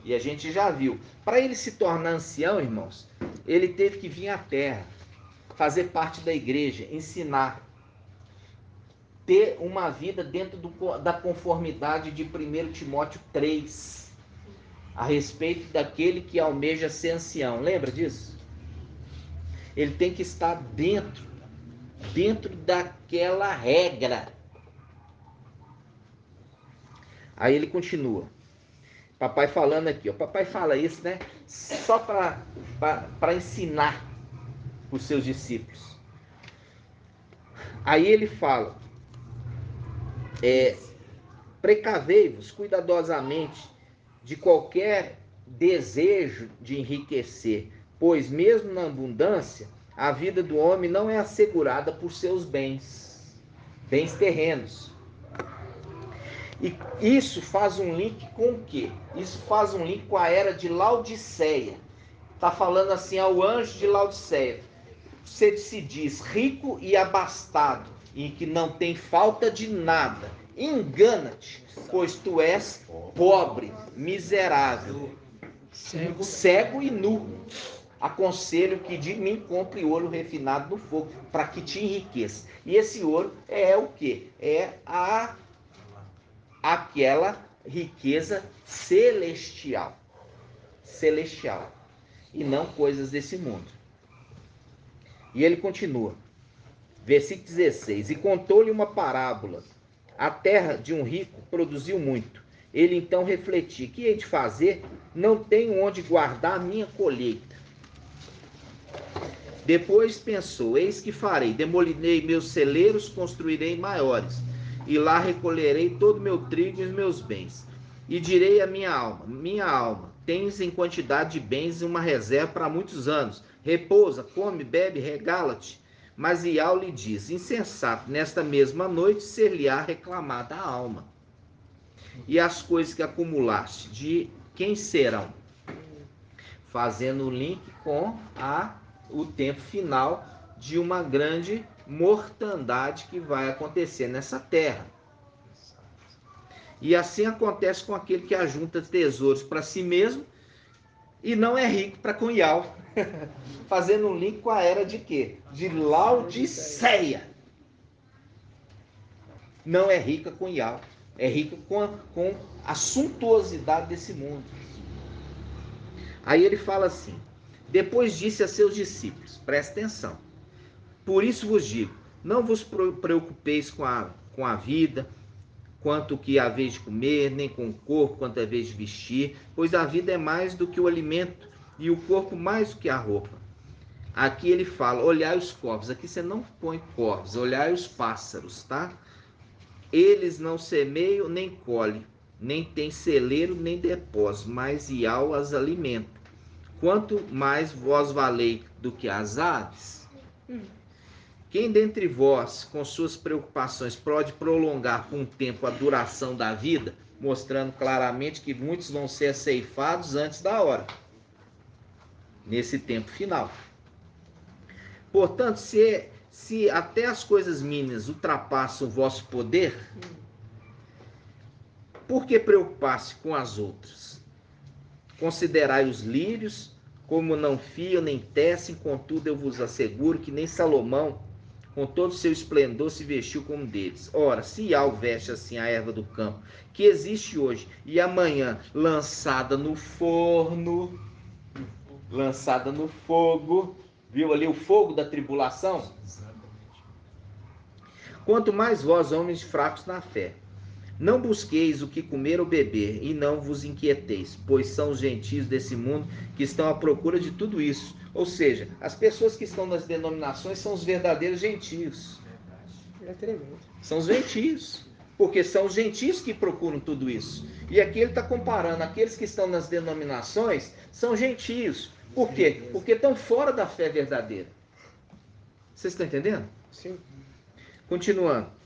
E a gente já viu. Para ele se tornar ancião, irmãos, ele teve que vir à terra, fazer parte da igreja, ensinar, ter uma vida dentro da conformidade de 1 Timóteo 3, a respeito daquele que almeja ser ancião. Lembra disso? Ele tem que estar dentro daquela regra. Aí ele continua. Papai falando aqui, ó. Papai fala isso, né? Só para ensinar os seus discípulos. Aí ele fala, precavei-vos cuidadosamente de qualquer desejo de enriquecer, pois mesmo na abundância, a vida do homem não é assegurada por seus bens terrenos. E isso faz um link com o quê? Isso faz um link com a era de Laodiceia. Está falando assim ao anjo de Laodiceia. Você se diz rico e abastado, e que não tem falta de nada. Engana-te, pois tu és pobre, miserável, cego e nu. Aconselho que de mim compre ouro refinado no fogo, para que te enriqueça. E esse ouro é o quê? É aquela riqueza celestial. Celestial. E não coisas desse mundo. E ele continua. Versículo 16. E contou-lhe uma parábola. A terra de um rico produziu muito. Ele então refletiu: que hei de fazer? Não tenho onde guardar a minha colheita. Depois pensou: eis que farei, demolirei meus celeiros, construirei maiores, e lá recolherei todo o meu trigo e os meus bens. E direi à minha alma, tens em quantidade de bens uma reserva para muitos anos. Repousa, come, bebe, regala-te. Mas Ial lhe diz: insensato, nesta mesma noite ser-lhe-á reclamada a alma. E as coisas que acumulaste, de quem serão? Fazendo o link com o tempo final de uma grande mortandade que vai acontecer nessa terra. E assim acontece com aquele que ajunta tesouros para si mesmo e não é rico para com Ial. Fazendo um link com a era de quê? De Laodiceia. Não é rica com Ial. É rica com a suntuosidade desse mundo. Aí ele fala assim: depois disse a seus discípulos, presta atenção, por isso vos digo, não vos preocupeis com a vida, quanto que a vez de comer, nem com o corpo, quanto a vez de vestir, pois a vida é mais do que o alimento, e o corpo mais do que a roupa. Aqui ele fala: olhai os corvos. Aqui você não põe corvos, olhai os pássaros, tá? Eles não semeiam nem colhem, nem tem celeiro nem depósito, mas Ial as alimenta. Quanto mais vós valei do que as aves? Quem dentre vós, com suas preocupações, pode prolongar por um tempo a duração da vida, mostrando claramente que muitos vão ser ceifados antes da hora, nesse tempo final. Portanto, se até as coisas mínimas ultrapassam o vosso poder, por que preocupar-se com as outras? Considerai os lírios, como não fiam nem tecem, contudo eu vos asseguro que nem Salomão, com todo o seu esplendor, se vestiu como um deles. Ora, se Ial veste assim a erva do campo, que existe hoje e amanhã lançada no forno, lançada no fogo, viu ali o fogo da tribulação? Quanto mais vós, homens fracos na fé, não busqueis o que comer ou beber, e não vos inquieteis, pois são os gentios desse mundo que estão à procura de tudo isso. Ou seja, as pessoas que estão nas denominações são os verdadeiros gentios. É tremendo. São os gentios, porque são os gentios que procuram tudo isso. E aqui ele está comparando: aqueles que estão nas denominações são gentios. Por quê? Porque estão fora da fé verdadeira. Vocês estão entendendo? Sim. Continuando.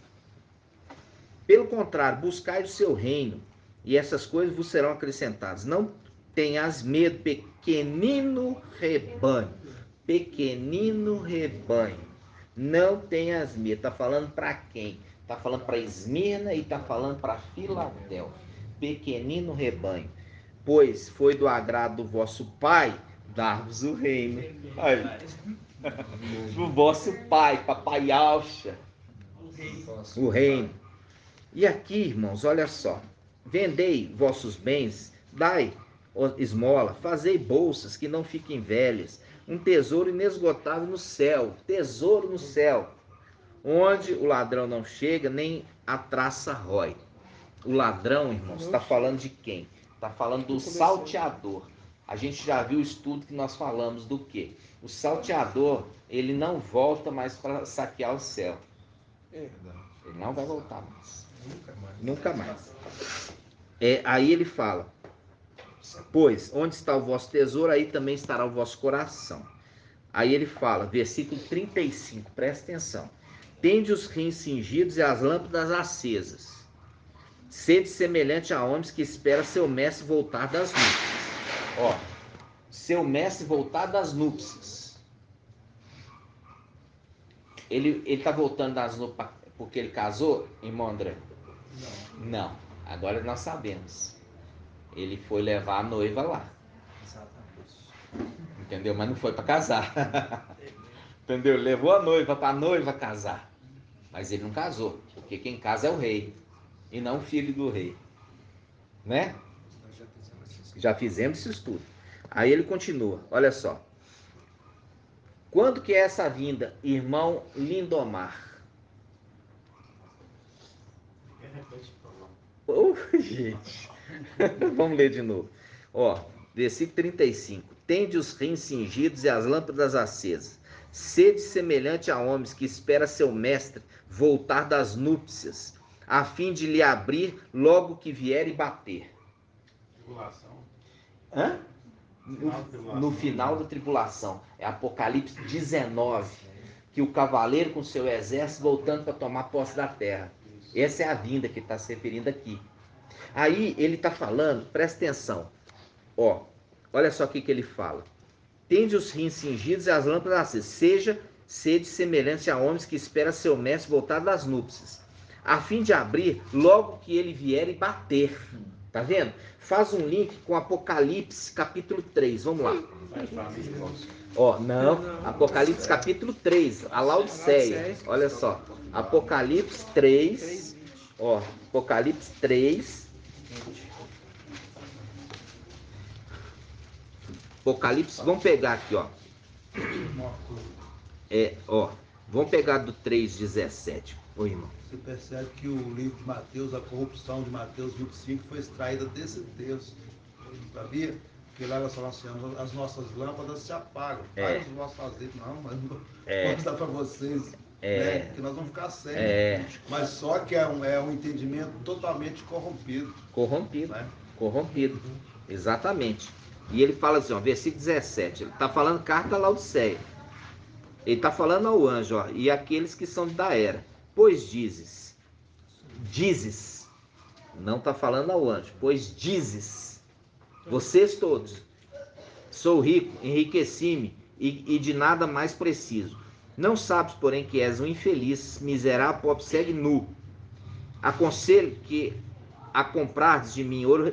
Pelo contrário, buscai o seu reino, e essas coisas vos serão acrescentadas. Não tenhas medo, pequenino rebanho. Pequenino rebanho. Não tenhas medo. Está falando para quem? Está falando para Esmirna e está falando para Filadélfia. Pequenino rebanho. Pois foi do agrado do vosso Pai dar-vos o reino. Aí. Do vosso Pai, Papai Alcha. O reino. E aqui, irmãos, olha só: vendei vossos bens, dai esmola, fazei bolsas que não fiquem velhas, um tesouro inesgotável no céu, tesouro no céu, onde o ladrão não chega, nem a traça rói. O ladrão, irmãos, está falando de quem? Está falando do salteador. A gente já viu o estudo que nós falamos do quê? O salteador, ele não volta mais para saquear o céu. Ele não vai voltar mais. Nunca mais. Aí ele fala: pois onde está o vosso tesouro, aí também estará o vosso coração. Aí ele fala, versículo 35, presta atenção: tende os rins cingidos e as lâmpadas acesas. Sede semelhante a homens que espera seu mestre voltar das núpcias. Ó, seu mestre voltar das núpcias. Ele está voltando das núpcias porque ele casou, irmão André? Não. Agora nós sabemos. Ele foi levar a noiva lá. Exatamente. Entendeu? Mas não foi para casar. Entendeu? Levou a noiva para a noiva casar. Mas ele não casou. Porque quem casa é o rei. E não o filho do rei. Né? Nós já fizemos esse estudo. Já fizemos esse estudo. Aí ele continua. Olha só. Quando que é essa vinda, irmão Lindomar? Gente. Vamos ler de novo. Ó, versículo 35. Tende os rins cingidos e as lâmpadas acesas. Sede semelhante a homens que espera seu mestre voltar das núpcias, a fim de lhe abrir logo que vier e bater. Tribulação. Hã? No final da tribulação. É Apocalipse 19. Que o cavaleiro com seu exército voltando para tomar posse da terra. Essa é a vinda que está se referindo aqui. Aí ele está falando, presta atenção. Ó, olha só o que ele fala. Tende os rins cingidos e as lâmpadas acesas. Seja sede semelhante a homens que espera seu mestre voltar das núpcias, a fim de abrir logo que ele vier e bater. Tá vendo? Faz um link com Apocalipse capítulo 3. Vamos lá. Ó, não. Apocalipse capítulo 3. A Laodiceia. Olha só. Apocalipse 3. Ó, Apocalipse 3. Apocalipse, vamos pegar aqui, ó. Ó, vamos pegar do 3:17. Ô, irmão. Você percebe que o livro de Mateus, a corrupção de Mateus 25, foi extraída desse texto. Sabia? Porque lá nós falamos assim, as nossas lâmpadas se apagam. Pai, não posso fazer, não, mas não posso dar para vocês. Né? Porque nós vamos ficar sem. Mas só que é um entendimento totalmente corrompido. Corrompido. Né? Corrompido. Exatamente. E ele fala assim, ó, versículo 17. Ele está falando carta a Laodiceia. Ele está falando ao anjo, ó, e aqueles que são da era. Pois dizes, não está falando ao anjo, pois dizes, vocês todos, sou rico, enriqueci-me e de nada mais preciso. Não sabes, porém, que és um infeliz, miserável, pobre, cego e nu. Aconselho que a comprardes de mim ouro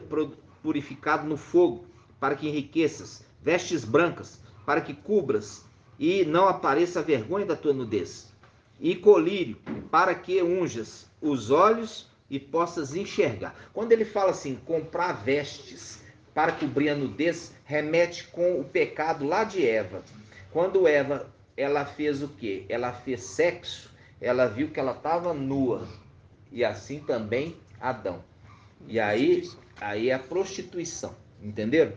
purificado no fogo, para que enriqueças, vestes brancas, para que cubras e não apareça a vergonha da tua nudez, e colírio, para que unjas os olhos e possas enxergar. Quando ele fala assim, comprar vestes para cobrir a nudez, remete com o pecado lá de Eva. Quando Eva, ela fez o quê? Ela fez sexo, ela viu que ela estava nua, e assim também Adão. E aí é a prostituição, entenderam?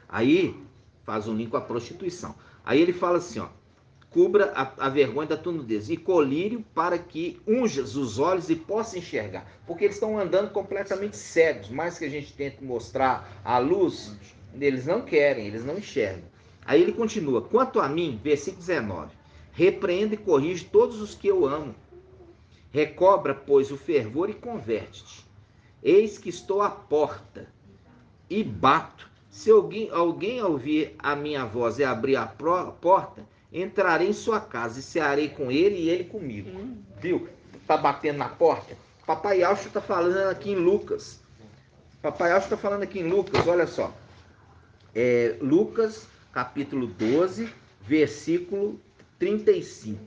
Aí faz um link com a prostituição. Aí ele fala assim, ó, cubra a vergonha da tua nudez e colírio para que unjas os olhos e possa enxergar. Porque eles estão andando completamente cegos. Mais que a gente tente mostrar a luz, eles não querem, eles não enxergam. Aí ele continua, quanto a mim, versículo 19, repreenda e corrige todos os que eu amo. Recobra, pois, o fervor e converte-te. Eis que estou à porta e bato. Se alguém ouvir a minha voz e abrir a porta, entrarei em sua casa e cearei com ele e ele comigo. Viu? Tá batendo na porta? Papai Alcho está falando aqui em Lucas. Olha só. Lucas, capítulo 12, versículo 35.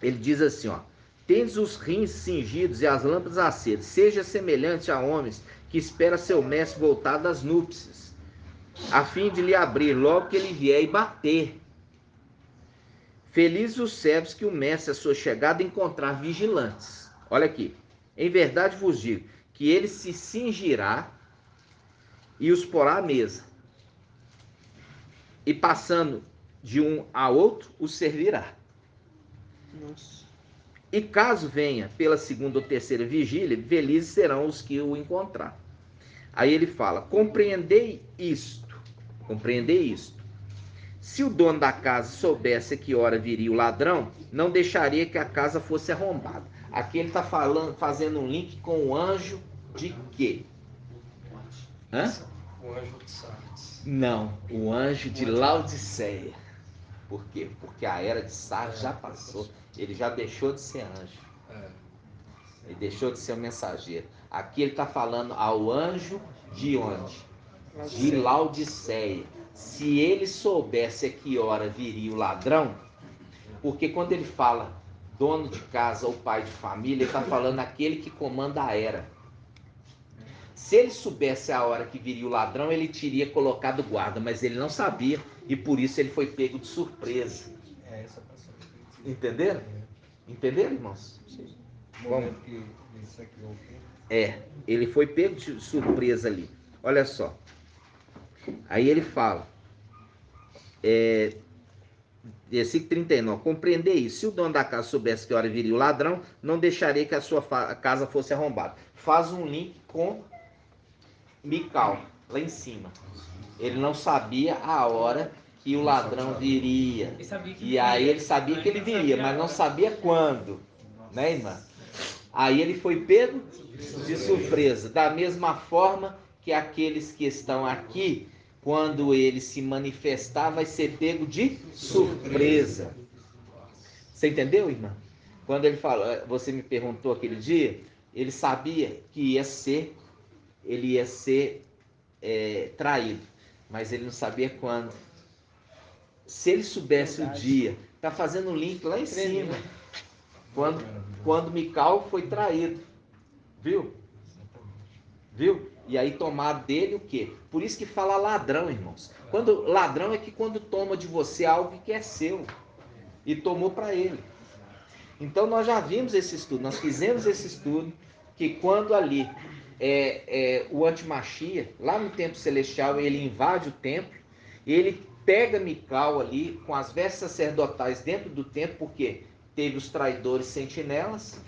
Ele diz assim, ó. Tendes os rins cingidos e as lâmpadas acesas. Seja semelhante a homens que espera seu mestre voltar das núpcias, a fim de lhe abrir logo que ele vier e bater. Felizes os servos que o mestre à sua chegada encontrar vigilantes. Olha aqui. Em verdade vos digo que ele se cingirá e os porá à mesa. E passando de um a outro, os servirá. Nossa. E caso venha pela segunda ou terceira vigília, felizes serão os que o encontrar. Aí ele fala, compreendei isto. Se o dono da casa soubesse a que hora viria o ladrão, não deixaria que a casa fosse arrombada. Aqui ele está fazendo um link com o anjo de quê? Hã? O anjo de Sardes. Não, o anjo de Laodiceia. Por quê? Porque a era de Sardes já passou. Ele já deixou de ser anjo. Ele deixou de ser um mensageiro. Aqui ele está falando ao anjo de onde? De Laodiceia. Se ele soubesse a que hora viria o ladrão, porque quando ele fala dono de casa ou pai de família, ele está falando aquele que comanda a era. Se ele soubesse a hora que viria o ladrão, ele teria colocado guarda, mas ele não sabia e por isso ele foi pego de surpresa. Essa passou. Entenderam? Entenderam, irmãos? No momento que ele saqueou o quê? Ele foi pego de surpresa ali. Olha só. Aí ele fala, versículo 39, compreender isso. Se o dono da casa soubesse que hora viria o ladrão, não deixaria que a sua casa fosse arrombada. Faz um link com Mical, lá em cima. Ele não sabia a hora que o ladrão viria. E aí ele sabia que ele viria, mas não sabia quando. Né, irmã? Aí ele foi pego de surpresa. Da mesma forma que aqueles que estão aqui, quando ele se manifestar, vai ser pego de surpresa. Você entendeu, irmã? Quando ele falou, você me perguntou aquele dia, ele sabia que ele ia ser traído, mas ele não sabia quando. Se ele soubesse o dia, tá fazendo um link lá em cima, quando Mical foi traído, viu? E aí tomar dele o quê? Por isso que fala ladrão, irmãos. Ladrão é que quando toma de você algo que é seu e tomou para ele. Então nós já vimos esse estudo, nós fizemos esse estudo, que quando ali o antimachia, lá no templo celestial, ele invade o templo, ele pega Mical ali com as vestes sacerdotais dentro do templo, porque teve os traidores sentinelas.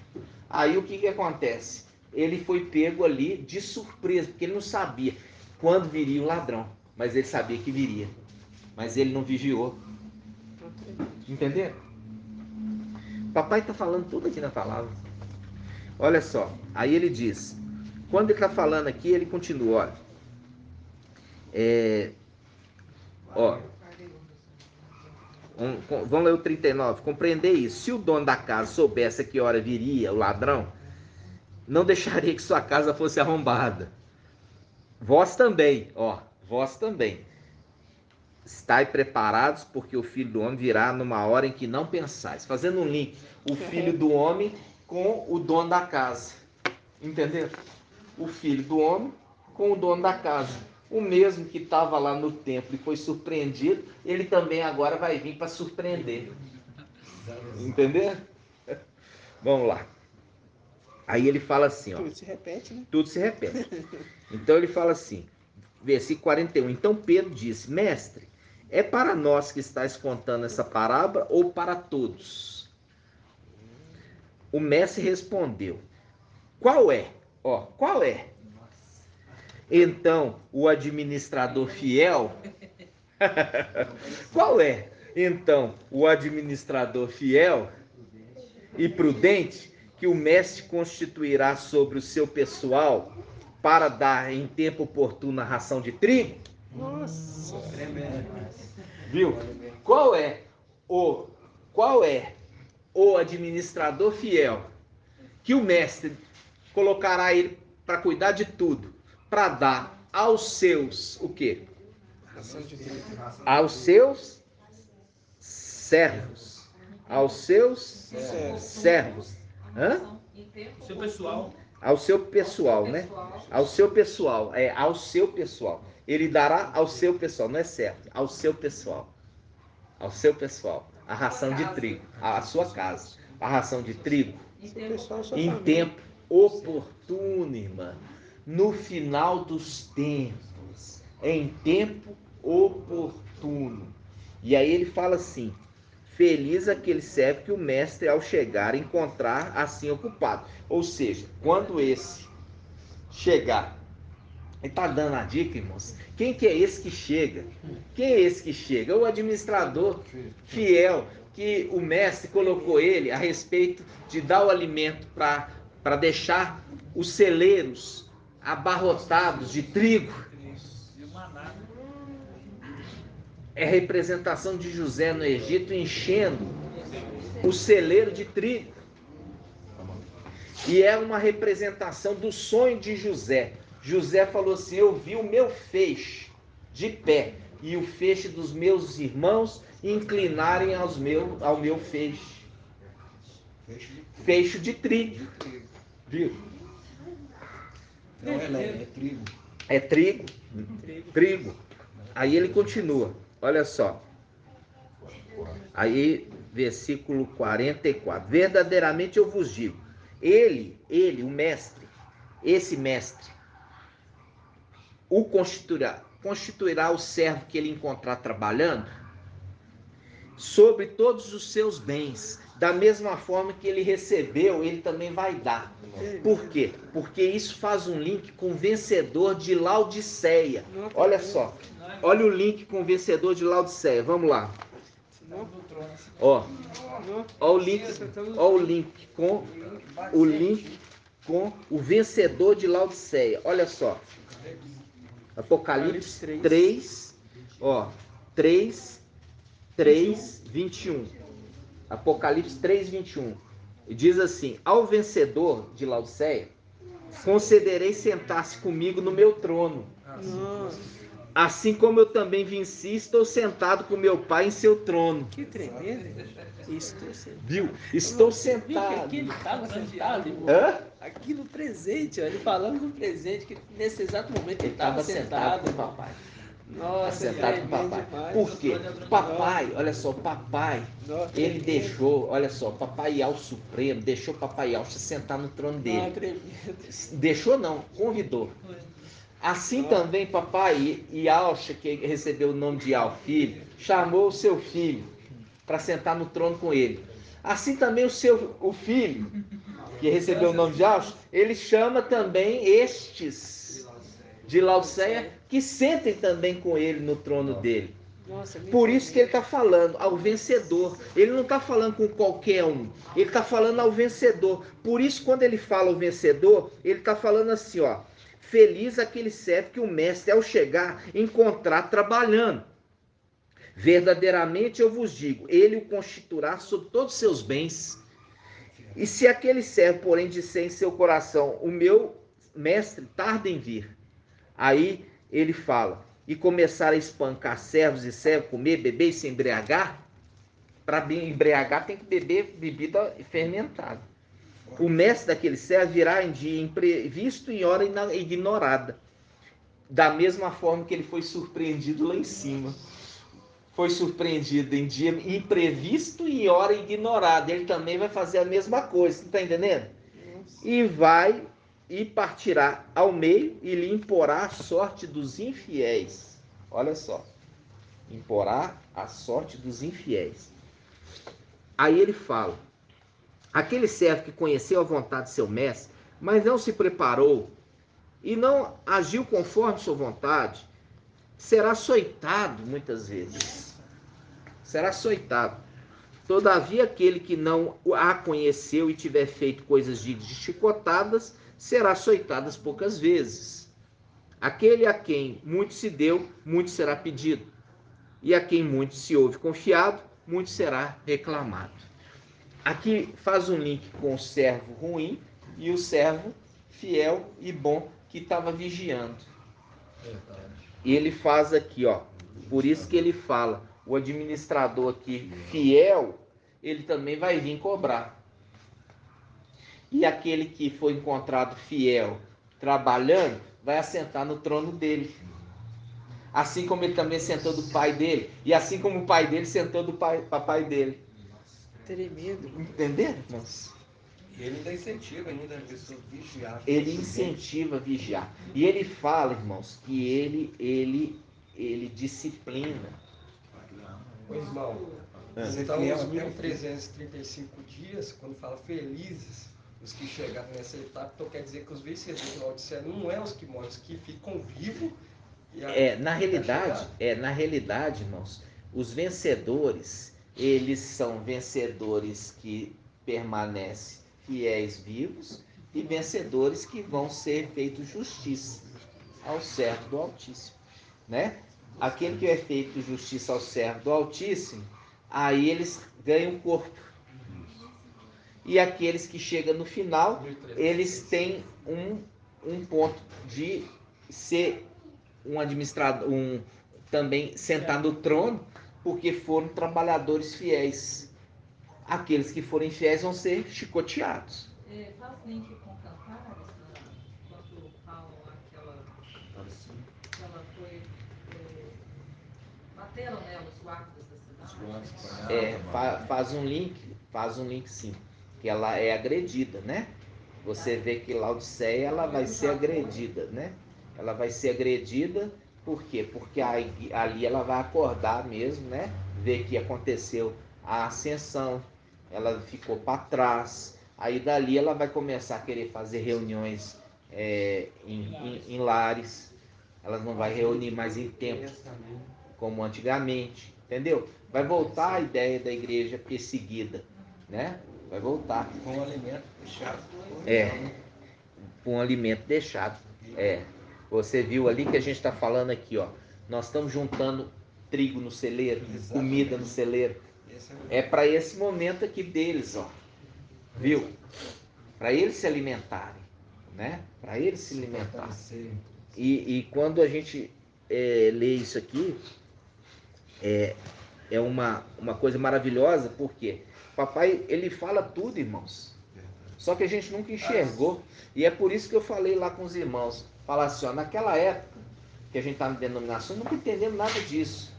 Aí o que acontece? Ele foi pego ali de surpresa, porque ele não sabia quando viria o ladrão, mas ele sabia que viria, mas ele não vigiou. Entenderam? Papai está falando tudo aqui na palavra. Olha só, aí ele diz, quando ele está falando aqui, ele continua, vamos ler o 39, compreender isso. Se o dono da casa soubesse a que hora viria o ladrão, não deixaria que sua casa fosse arrombada. Vós também, estai preparados, porque o Filho do Homem virá numa hora em que não pensais. Fazendo um link, o Filho do Homem com o dono da casa. Entenderam? O Filho do Homem com o dono da casa. O mesmo que estava lá no templo e foi surpreendido, ele também agora vai vir para surpreender. Entenderam? Vamos lá. Aí ele fala assim, Tudo se repete, né? Tudo se repete. Então ele fala assim, versículo 41. Então Pedro disse, mestre, é para nós que estás contando essa parábola ou para todos? O mestre respondeu, qual é? Qual é? Então o administrador fiel, qual é? Então o administrador fiel e prudente, que o mestre constituirá sobre o seu pessoal para dar em tempo oportuno a ração de trigo? Nossa. Viu? Qual é o administrador fiel que o mestre colocará ele para cuidar de tudo, para dar aos seus o quê? Ração de trigo. Aos seus servos. Aos seus servos. Hã? Seu pessoal. Ao seu pessoal, né? Ao seu pessoal, ao seu pessoal. Ele dará ao seu pessoal, não é certo? Ao seu pessoal. Ao seu pessoal. A ração de trigo. A sua casa. A ração de trigo. Em tempo oportuno, irmã. No final dos tempos. Em tempo oportuno. E aí ele fala assim, feliz aquele servo que o mestre, ao chegar, encontrar assim ocupado. Ou seja, quando esse chegar, Ele está dando a dica, irmãos. Quem que é esse que chega? Quem é esse que chega? O administrador fiel, que o mestre colocou ele a respeito de dar o alimento para deixar os celeiros abarrotados de trigo. É representação de José no Egito enchendo o celeiro de trigo. E é uma representação do sonho de José. José falou assim: eu vi o meu feixe de pé e o feixe dos meus irmãos inclinarem ao meu feixe. Feixe de trigo. Viu? Não é leve, é trigo. É trigo. Trigo. Aí ele continua. Olha só. Aí, versículo 44. Verdadeiramente eu vos digo, ele, o mestre, esse mestre, o constituirá o servo que ele encontrar trabalhando sobre todos os seus bens. Da mesma forma que ele recebeu, ele também vai dar. Por quê? Porque isso faz um link com o vencedor de Laodiceia. Olha só. Olha o link com o vencedor de Laodiceia. Vamos lá. Ó o link com o vencedor de Laodiceia. Olha só. Apocalipse 3, 21. Apocalipse 3, 21. E diz assim: ao vencedor de Laodiceia, concederei sentar-se comigo no meu trono. Assim como eu também venci, estou sentado com meu Pai em seu trono. Que tremendo. Estou sentado. Viu? Estou sentado. Aqui ele estava sentado, irmão. Hã? Aqui no presente, ó, ele falando do presente, que nesse exato momento ele estava sentado com o irmão. papai. Nossa, Sentado com o tremendo papai. demais. Por quê? Papai, olha só, papai, Nossa, ele tremendo. deixou, olha só, papai Al Supremo, deixou papai Al se sentar no trono Não, dele. tremendo. Deixou não, convidou. Assim também papai Yalcha, que recebeu o nome de Al, filho, chamou o seu filho para sentar no trono com ele. Assim também o filho, que recebeu o nome de Yalcha, ele chama também estes de Laodiceia, que sentem também com ele no trono dele. Nossa, Por isso que ele está falando ao vencedor. Ele não está falando com qualquer um. Ele está falando ao vencedor. Por isso, quando ele fala ao vencedor, ele está falando assim, ó. Feliz aquele servo que o mestre, ao chegar, encontrar trabalhando. Verdadeiramente eu vos digo, ele o constituirá sobre todos os seus bens. E se aquele servo, porém, disser em seu coração, o meu mestre tarda em vir, aí ele fala, e começar a espancar servos e servos, comer, beber e se embriagar. Para embriagar tem que beber bebida fermentada. O mestre daquele servo virá em dia imprevisto e em hora ignorada. Da mesma forma que ele foi surpreendido lá em cima. Foi surpreendido em dia imprevisto e em hora ignorada. Ele também vai fazer a mesma coisa, você está entendendo? E partirá ao meio e lhe imporá a sorte dos infiéis. Olha só. Imporá a sorte dos infiéis. Aí ele fala, aquele servo que conheceu a vontade de seu mestre, mas não se preparou e não agiu conforme sua vontade, será açoitado muitas vezes. Será açoitado. Todavia, aquele que não a conheceu e tiver feito coisas de chicotadas, será açoitado poucas vezes. Aquele a quem muito se deu, muito será pedido. E a quem muito se ouve confiado, muito será reclamado. Aqui faz um link com o servo ruim e o servo fiel e bom que estava vigiando. E ele faz aqui, ó. Por isso que ele fala, o administrador aqui fiel, ele também vai vir cobrar. E aquele que foi encontrado fiel, trabalhando, vai assentar no trono dele. Assim como ele também sentou do pai dele. E assim como o pai dele sentou do papai dele. Tremendo. Entenderam, irmãos? E ele ainda incentiva ainda a pessoa a vigiar. Ele incentiva a vigiar. E ele fala, irmãos, que ele disciplina. Ô, irmão, É. então, até 335 dias, quando fala felizes os que chegaram nessa etapa, então quer dizer que os vencedores da Odisseia não é os que morrem, os que ficam vivos. Na realidade, irmãos, os vencedores, eles são vencedores que permanecem fiéis vivos e vencedores que vão ser feitos justiça ao servo do Altíssimo, né? Aquele que é feito justiça ao servo do Altíssimo, aí eles ganham corpo. E aqueles que chegam no final, eles têm um ponto de ser um administrador, também sentar no trono, porque foram trabalhadores fiéis. Aqueles que forem fiéis vão ser chicoteados. Faz link com Cantares, quando falam lá que ela foi. Bateram nela os guardas da cidade. Faz um link sim. Que ela é agredida, né? Você vê que Laodiceia ela vai ser agredida, né? Ela vai ser agredida, por quê? Porque ali ela vai acordar mesmo, né? Ver que aconteceu a ascensão, ela ficou para trás, aí dali ela vai começar a querer fazer reuniões em lares, ela não vai reunir mais em templos como antigamente, entendeu? Vai voltar a ideia da igreja perseguida, né? Vai voltar. Com o alimento deixado. Com o alimento deixado. Você viu ali que a gente está falando aqui, ó. Nós estamos juntando trigo no celeiro, comida no celeiro. É para esse momento aqui deles, ó. Viu? Para eles se alimentarem, né? Para eles se alimentarem. E quando a gente lê isso aqui, é uma coisa maravilhosa, porque papai, ele fala tudo, irmãos. Só que a gente nunca enxergou. E é por isso que eu falei lá com os irmãos. Falar assim, ó, naquela época que a gente está na denominação, nunca entendemos nada disso.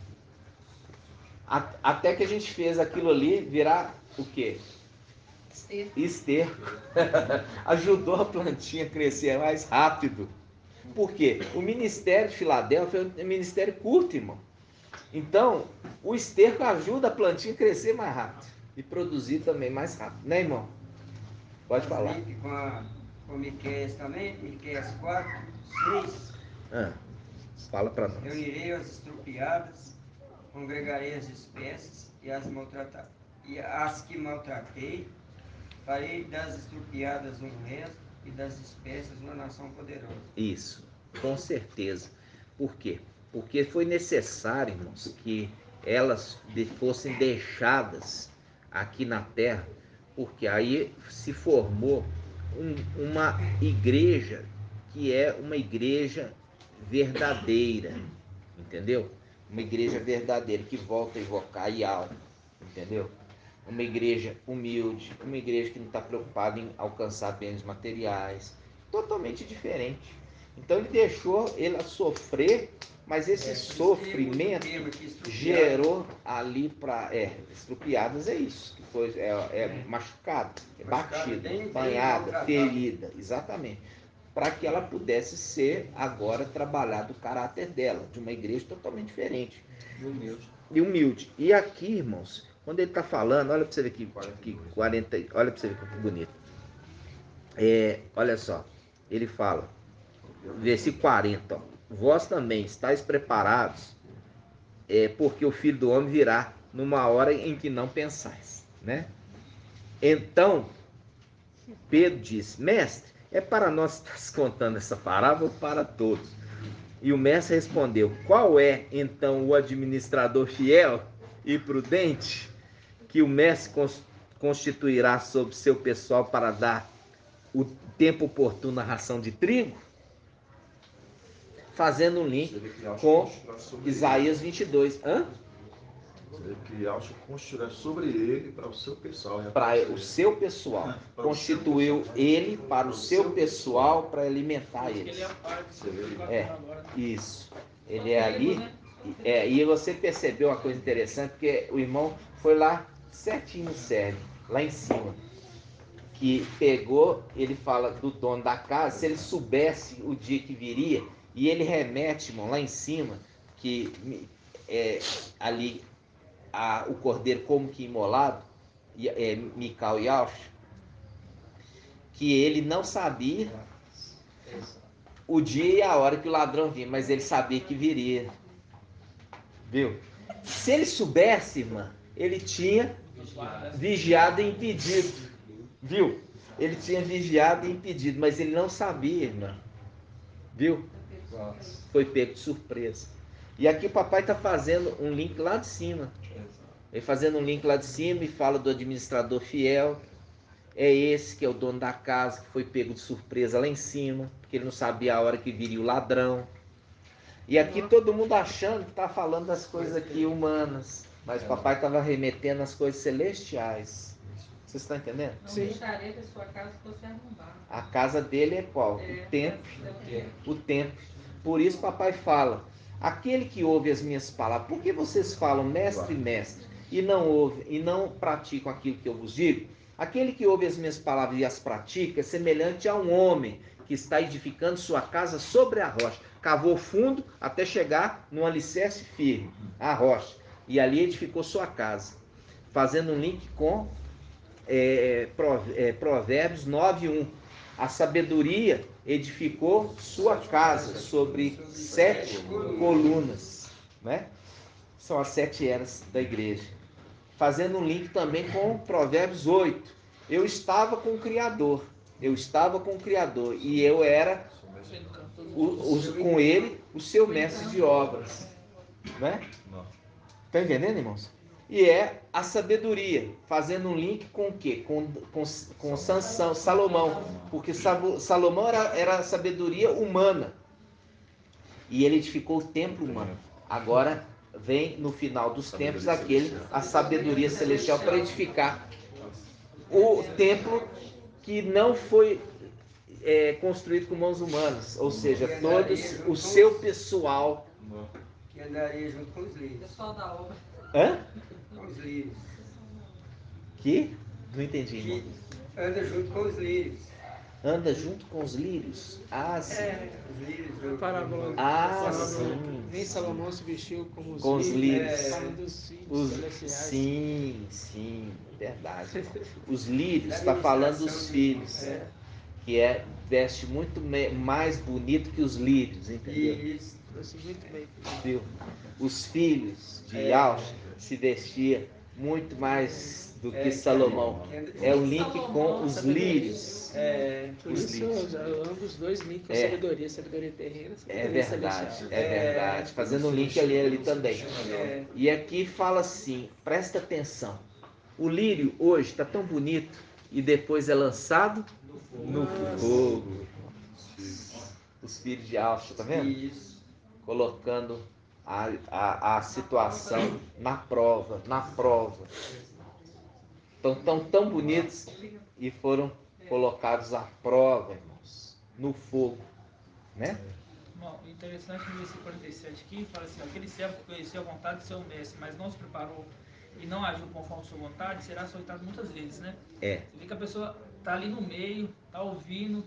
Até que a gente fez aquilo ali virar o quê? Esterco. Ajudou a plantinha a crescer mais rápido. Por quê? O ministério de Filadélfia é um ministério curto, irmão. Então, o esterco ajuda a plantinha a crescer mais rápido e produzir também mais rápido, né, irmão? Pode falar. Com Miqueias também, Miqueias 4, 6. Fala para nós. Reunirei as estrupiadas, congregarei as espécies e as que maltratei, farei das estrupiadas um resto e das espécies uma nação poderosa. Isso, com certeza. Por quê? Porque foi necessário, irmãos, que elas fossem deixadas aqui na terra, porque aí se formou uma igreja que é uma igreja verdadeira, entendeu? Uma igreja verdadeira que volta a invocar Yahweh, entendeu? Uma igreja humilde, uma igreja que não está preocupada em alcançar bens materiais, totalmente diferente. Então ele deixou ela sofrer, mas esse sofrimento gerou ali para estrupiadas, é isso, que foi machucado, batida, banhada, ferida, exatamente, para que ela pudesse ser agora trabalhado o caráter dela, de uma igreja totalmente diferente e humilde. E aqui, irmãos, quando ele está falando, olha para você ver que 40, olha para você ver que bonito. Olha só, ele fala, versículo 40, ó, vós também estáis preparados, porque o Filho do Homem virá numa hora em que não pensais, né? Então, Pedro disse, mestre, é para nós que estás contando essa parábola ou para todos? E o mestre respondeu, qual é então o administrador fiel e prudente que o mestre constituirá sobre seu pessoal para dar o tempo oportuno à ração de trigo? Fazendo um link com Isaías 22. Que Alcho constituirá sobre ele para o seu pessoal. Para o seu pessoal. Constituiu ele para o seu pessoal para alimentar eles. Isso. Ele é ali. E você percebeu uma coisa interessante, porque o irmão foi lá certinho no cerne, lá em cima. Que pegou, ele fala do dono da casa, se ele soubesse o dia que viria, e ele remete, irmão, lá em cima, que ali o cordeiro como que imolado, Mical e Alcho, que ele não sabia o dia e a hora que o ladrão vinha, mas ele sabia que viria. Viu? Se ele soubesse, irmã, ele tinha vigiado e impedido. Viu? Ele tinha vigiado e impedido, mas ele não sabia, irmã. Viu? Foi pego de surpresa. E aqui o papai está fazendo um link lá de cima. Ele fazendo um link lá de cima e fala do administrador fiel. É esse que é o dono da casa, que foi pego de surpresa lá em cima, porque ele não sabia a hora que viria o ladrão. E aqui todo mundo achando que está falando das coisas aqui humanas, mas o papai estava remetendo às coisas celestiais. Vocês estão entendendo? Não deixaria que a sua casa fosse arrombada. A casa dele é qual? O templo. O templo. Por isso papai fala, aquele que ouve as minhas palavras, por que vocês falam mestre, mestre, e não ouvem, e não praticam aquilo que eu vos digo? Aquele que ouve as minhas palavras e as pratica é semelhante a um homem que está edificando sua casa sobre a rocha. Cavou fundo até chegar num alicerce firme, a rocha. E ali edificou sua casa. Fazendo um link com Provérbios 9:1. A sabedoria edificou sua casa sobre 7 colunas. Né? São as 7 eras da igreja. Fazendo um link também com Provérbios 8. Eu estava com o Criador. Eu estava com o Criador. E eu era com ele o seu mestre de obras. Né? Está entendendo, irmãos? E é a sabedoria. Fazendo um link com o quê? Com Sansão, Salomão. Porque Salomão era a sabedoria humana. E ele edificou o templo humano. Agora vem no final dos tempos a sabedoria celestial para edificar o templo que não foi construído com mãos humanas, ou seja, todos o seu pessoal Que andaria junto com os lírios. Pessoal da obra. Hã? Com os lírios. Que? Não entendi, irmão. Que anda junto com os lírios. Anda junto com os lírios? Ah, sim. Os lírios. A parábola. Ah, a parábola, sim. Nem Salomão se vestiu como os Com os lírios. Falando dos filhos celestiais. Sim, verdade. Os lírios, está falando dos filhos. Que veste muito mais bonito que os lírios, entendeu? Isso. Trouxe muito bem. Viu? Os filhos de Aush se vestiam muito mais do que Salomão. É o link com os lírios. Por Os isso, lírios. ambos dois linkam sabedoria terrena, É verdade, celestial. é verdade. Fazendo um link ali também. E aqui fala assim, presta atenção. O lírio hoje está tão bonito e depois é lançado no fogo. Os filhos de Aush, tá vendo? Isso. Colocando a situação na prova. Estão tão bonitos e foram colocados à prova, irmãos, no fogo, né? Bom, interessante no versículo 47 aqui, fala assim, aquele servo que conheceu a vontade de seu mestre, mas não se preparou e não agiu conforme sua vontade, será açoitado muitas vezes, né? Você vê que a pessoa está ali no meio, está ouvindo,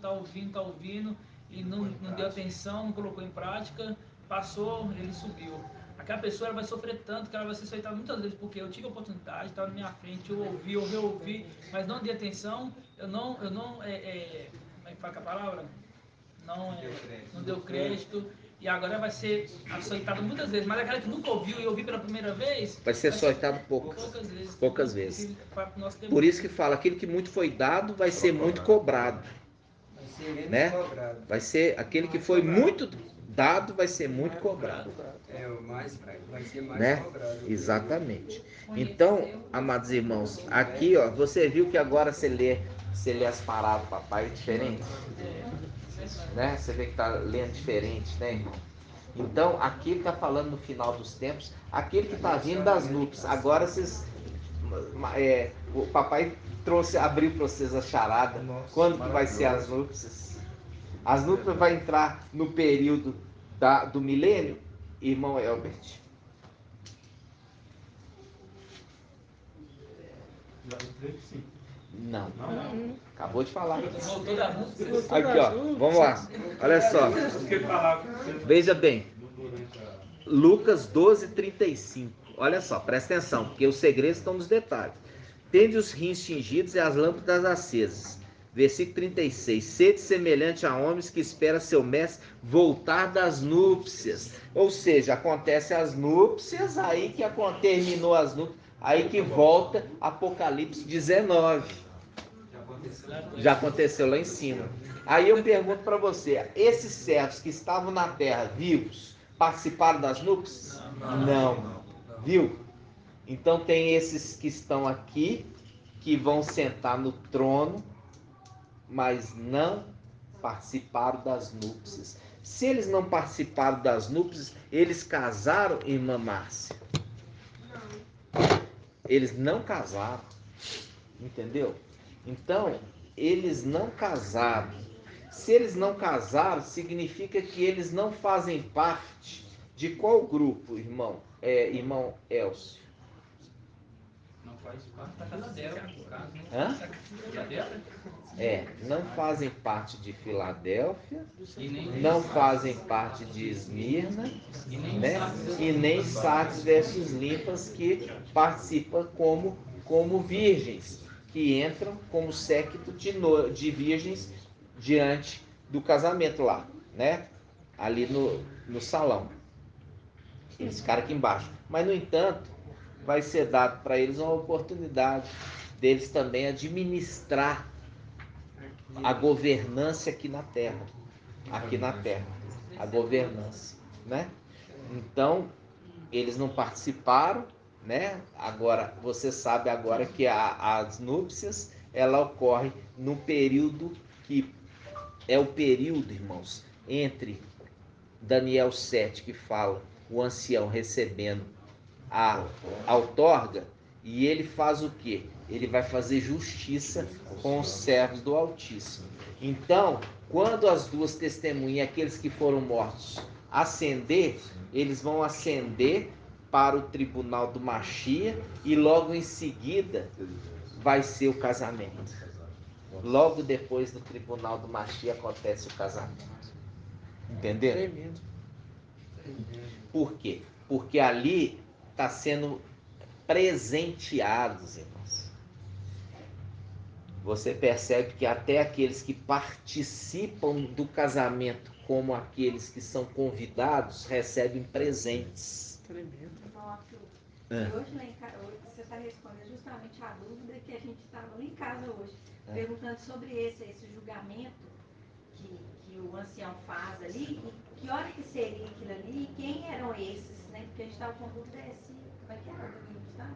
e não deu atenção, não colocou em prática, passou, ele subiu. Aquela pessoa ela vai sofrer tanto que ela vai ser açoitada muitas vezes, porque eu tive a oportunidade, estava na minha frente, eu ouvi, eu reouvi, mas não dei atenção, eu não como é que fala a palavra? Não deu crédito, e agora vai ser açoitado muitas vezes, mas aquela que nunca ouviu e ouviu pela primeira vez, vai ser açoitado poucas vezes. Por isso que fala, aquele que muito foi dado vai ser muito cobrado. Vai ser menos né? cobrado. Vai ser aquele que foi muito dado, vai ser muito cobrado. Vai ser mais Né? cobrado. Exatamente. Então, amados irmãos, aqui ó, você viu que agora você lê as palavras, papai, é diferente? Né? Você vê que está lendo diferente, né, irmão? Então, aqui está falando no final dos tempos, aquele que está vindo das núpcias. Agora vocês, o papai abriu para vocês a charada. Quando que vai ser as núpcias? As núpcias vai entrar no período do milênio, irmão Elbert? Não. Acabou de falar. Aqui, ó. Vamos lá. Olha só. Veja bem. Lucas 12:35. Olha só, presta atenção, porque os segredos estão nos detalhes. Tende os rins tingidos e as lâmpadas acesas. Versículo 36. Sede semelhante a homens que espera seu mestre voltar das núpcias. Ou seja, acontece as núpcias, aí que terminou as núpcias, aí que volta Apocalipse 19. Já aconteceu lá em cima. Aí eu pergunto para você, esses servos que estavam na terra vivos, participaram das núpcias? Não. Viu? Então tem esses que estão aqui, que vão sentar no trono, mas não participaram das núpcias. Se eles não participaram das núpcias, eles casaram, irmã Márcia? Eles não casaram. Entendeu? Então, eles não casaram. Se eles não casaram, significa que eles não fazem parte de qual grupo, irmão? Irmão Elcio? Não faz parte da Filadélfia, no caso. Hã? Filadélfia? Não fazem parte de Filadélfia, E nem não fazem parte de Esmirna, né? E nem Sardes versus Limpas, que participam como virgens, que entram como séquito de virgens diante do casamento lá, né? Ali no salão. Eles ficaram aqui embaixo. Mas, no entanto, vai ser dado para eles uma oportunidade deles também administrar a governança aqui na Terra. A governança, né? Então, eles não participaram, né? Agora, você sabe agora que as núpcias, ela ocorre no período que é o período, irmãos, entre Daniel 7, que fala o ancião recebendo a outorga, e ele faz o quê? Ele vai fazer justiça com os servos do Altíssimo. Então, quando as duas testemunhas, aqueles que foram mortos, ascender, eles vão ascender para o tribunal do Machia, e logo em seguida vai ser o casamento. Logo depois do tribunal do Machia acontece o casamento. Entendeu? Tremendo. Por quê? Porque ali está sendo presenteados, irmãos. Você percebe que até aqueles que participam do casamento, como aqueles que são convidados, recebem presentes. Tremendo. E hoje lá em casa, você está respondendo justamente a dúvida que a gente estava lá em casa hoje, perguntando sobre esse julgamento que o ancião faz ali, e que hora que seria aquilo ali, e quem eram esses, né? Porque a gente estava com dúvida como é que era o livro, sabe?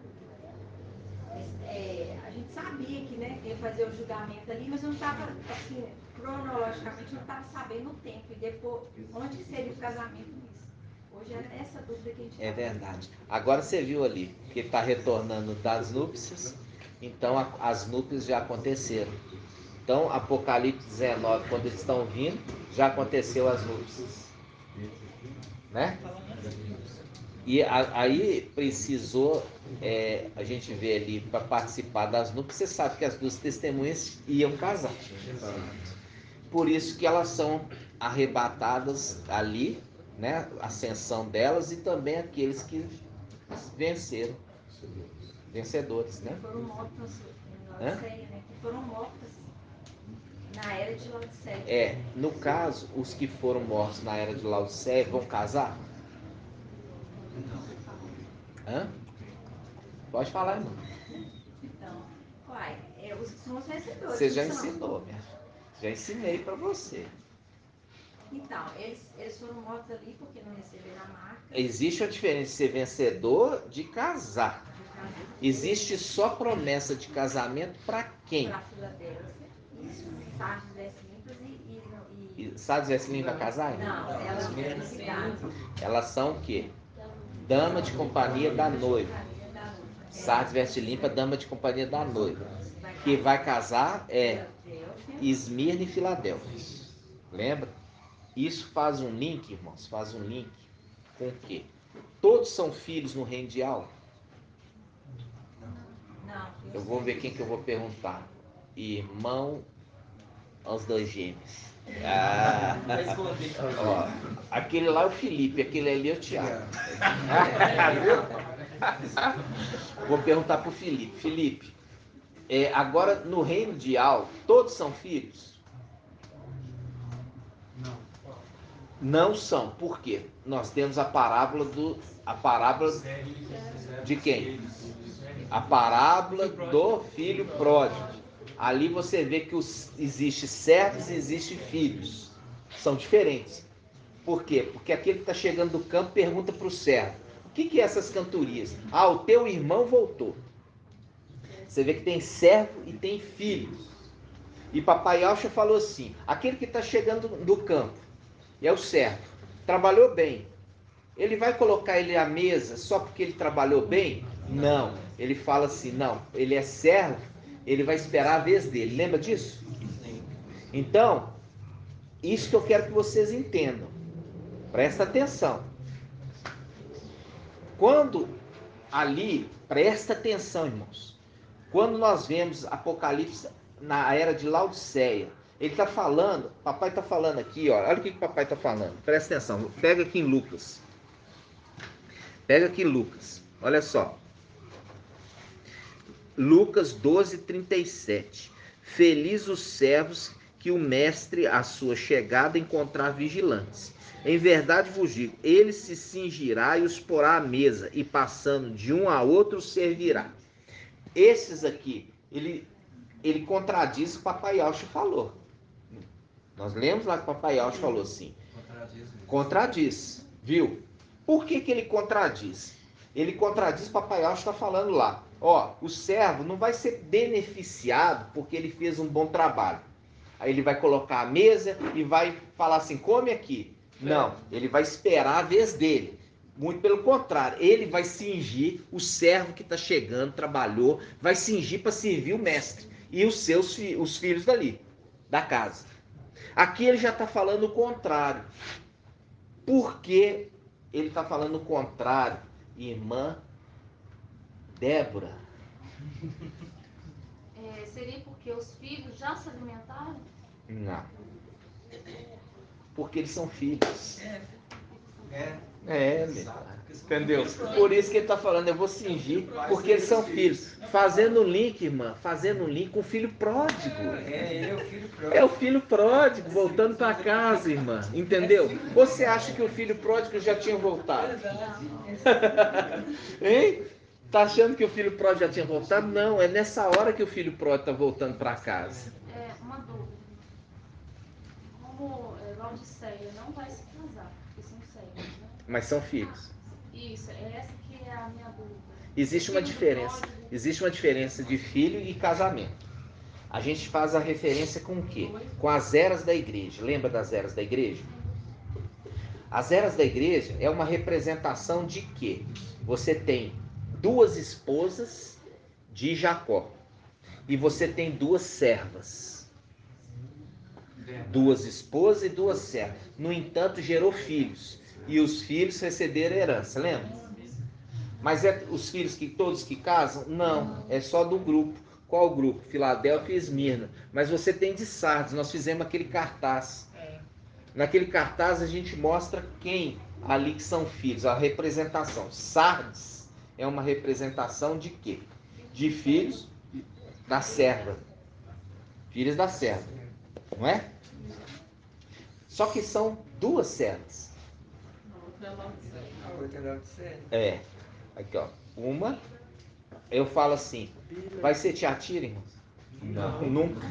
A gente sabia que, né, ia fazer o julgamento ali, mas não estava, assim, cronologicamente, não estava sabendo o tempo, e depois, onde que seria o casamento nisso. Hoje era essa dúvida que a gente É verdade. Agora você viu ali que está retornando das núpcias, então as núpcias já aconteceram. Então, Apocalipse 19, quando eles estão vindo, já aconteceu as núpcias. Né? E aí precisou, a gente vê ali, para participar das núpcias, você sabe que as duas testemunhas iam casar. Por isso que elas são arrebatadas ali, né? A ascensão delas, e também aqueles que venceram. Vencedores, né? foram mortos na Laodiceia, né? Que foram mortas na era de Laodiceia. No caso, os que foram mortos na era de Laodiceia vão casar? Hã? Pode falar, irmão. Então, são os vencedores. Você já ensinou, minha. Já ensinei para você. Então, eles foram mortos ali porque não receberam a marca. Existe a diferença de ser vencedor de casar. Existe só promessa de casamento para quem? Para Filadélfia, Sardes, Veslimpas e Sardes, Veslimpas vai casar? Não, elas não ficaram. Elas são o quê? Dama de companhia da noiva. Sardes, Veste Limpa, dama de companhia da noiva. Que vai casar Esmirna e Filadélfia. Lembra? Isso faz um link, irmãos, faz um link com o quê? Todos são filhos no reino de algo? Não. Eu vou ver quem que eu vou perguntar. Irmão aos dois gêmeos. Ó, aquele lá é o Felipe, aquele ali é o Tiago. Vou perguntar pro Felipe. Felipe, Agora, no reino de Al, todos são filhos? Não. Não são. Por quê? Nós temos a parábola de quem? A parábola do filho pródigo. Ali você vê que existe servos e existe filhos. São diferentes. Por quê? Porque aquele que está chegando do campo pergunta para o servo: o que é essas cantorias? Ah, o teu irmão voltou. Você vê que tem servo e tem filho. E papai Alcha falou assim: aquele que está chegando do campo é o servo, trabalhou bem, ele vai colocar ele à mesa só porque ele trabalhou bem? Não. Ele fala assim: não, ele é servo, ele vai esperar a vez dele. Lembra disso? Então, isso que eu quero que vocês entendam. Presta atenção. Quando ali, presta atenção, irmãos. Quando nós vemos Apocalipse na era de Laodiceia, ele está falando, papai está falando aqui, ó, olha o que o papai está falando. Presta atenção, pega aqui em Lucas. Pega aqui Lucas, olha só. Lucas 12:37. Feliz os servos que o mestre, à sua chegada, encontrar vigilantes. Em verdade vos digo, ele se cingirá e os porá à mesa, e passando de um a outro servirá. Esses aqui, ele contradiz o que o papai Alcha falou. Nós lemos lá que o papai Alcha falou assim. Contradiz, viu? Por que ele contradiz? Ele contradiz, o papai Alcha está falando lá. Ó, o servo não vai ser beneficiado porque ele fez um bom trabalho. Aí ele vai colocar a mesa e vai falar assim: come aqui. Não, ele vai esperar a vez dele. Muito pelo contrário, ele vai cingir o servo que está chegando, trabalhou, vai cingir para servir o mestre e os filhos dali, da casa. Aqui ele já está falando o contrário. Por que ele está falando o contrário, irmã Débora? Seria porque os filhos já se alimentaram? Não. Porque eles são filhos. Entendeu? Por isso que ele está falando, eu vou cingir, porque eles são filhos. Fazendo um link, irmã, fazendo um link com o filho pródigo. Ele é o filho pródigo. É o filho pródigo, voltando para casa, irmã. Entendeu? Você acha que o filho pródigo já tinha voltado? Hein? Tá achando que o filho pródigo já tinha voltado? Não, é nessa hora que o filho pródigo está voltando para casa. Uma dúvida. Como Laodiceia não vai se casar, porque são servos, né? Mas são filhos. Isso, essa que é a minha dúvida. Existe uma diferença de filho e casamento. A gente faz a referência com o quê? Com as eras da igreja. Lembra das eras da igreja? As eras da igreja é uma representação de quê? Você tem duas esposas de Jacó e você tem duas servas. Duas esposas e duas servas. No entanto, gerou filhos. E os filhos receberam herança, lembra? Mas é os filhos que todos que casam? Não, é só do grupo. Qual grupo? Filadélfia e Esmirna. Mas você tem de Sardes, nós fizemos aquele cartaz. Naquele cartaz a gente mostra quem ali que são filhos, a representação. Sardes é uma representação de quê? De filhos da serva. Filhos da serva, não é? Só que são duas servas. Aqui ó, uma, eu falo assim, vai ser Tiatira, irmãos? Não, nunca.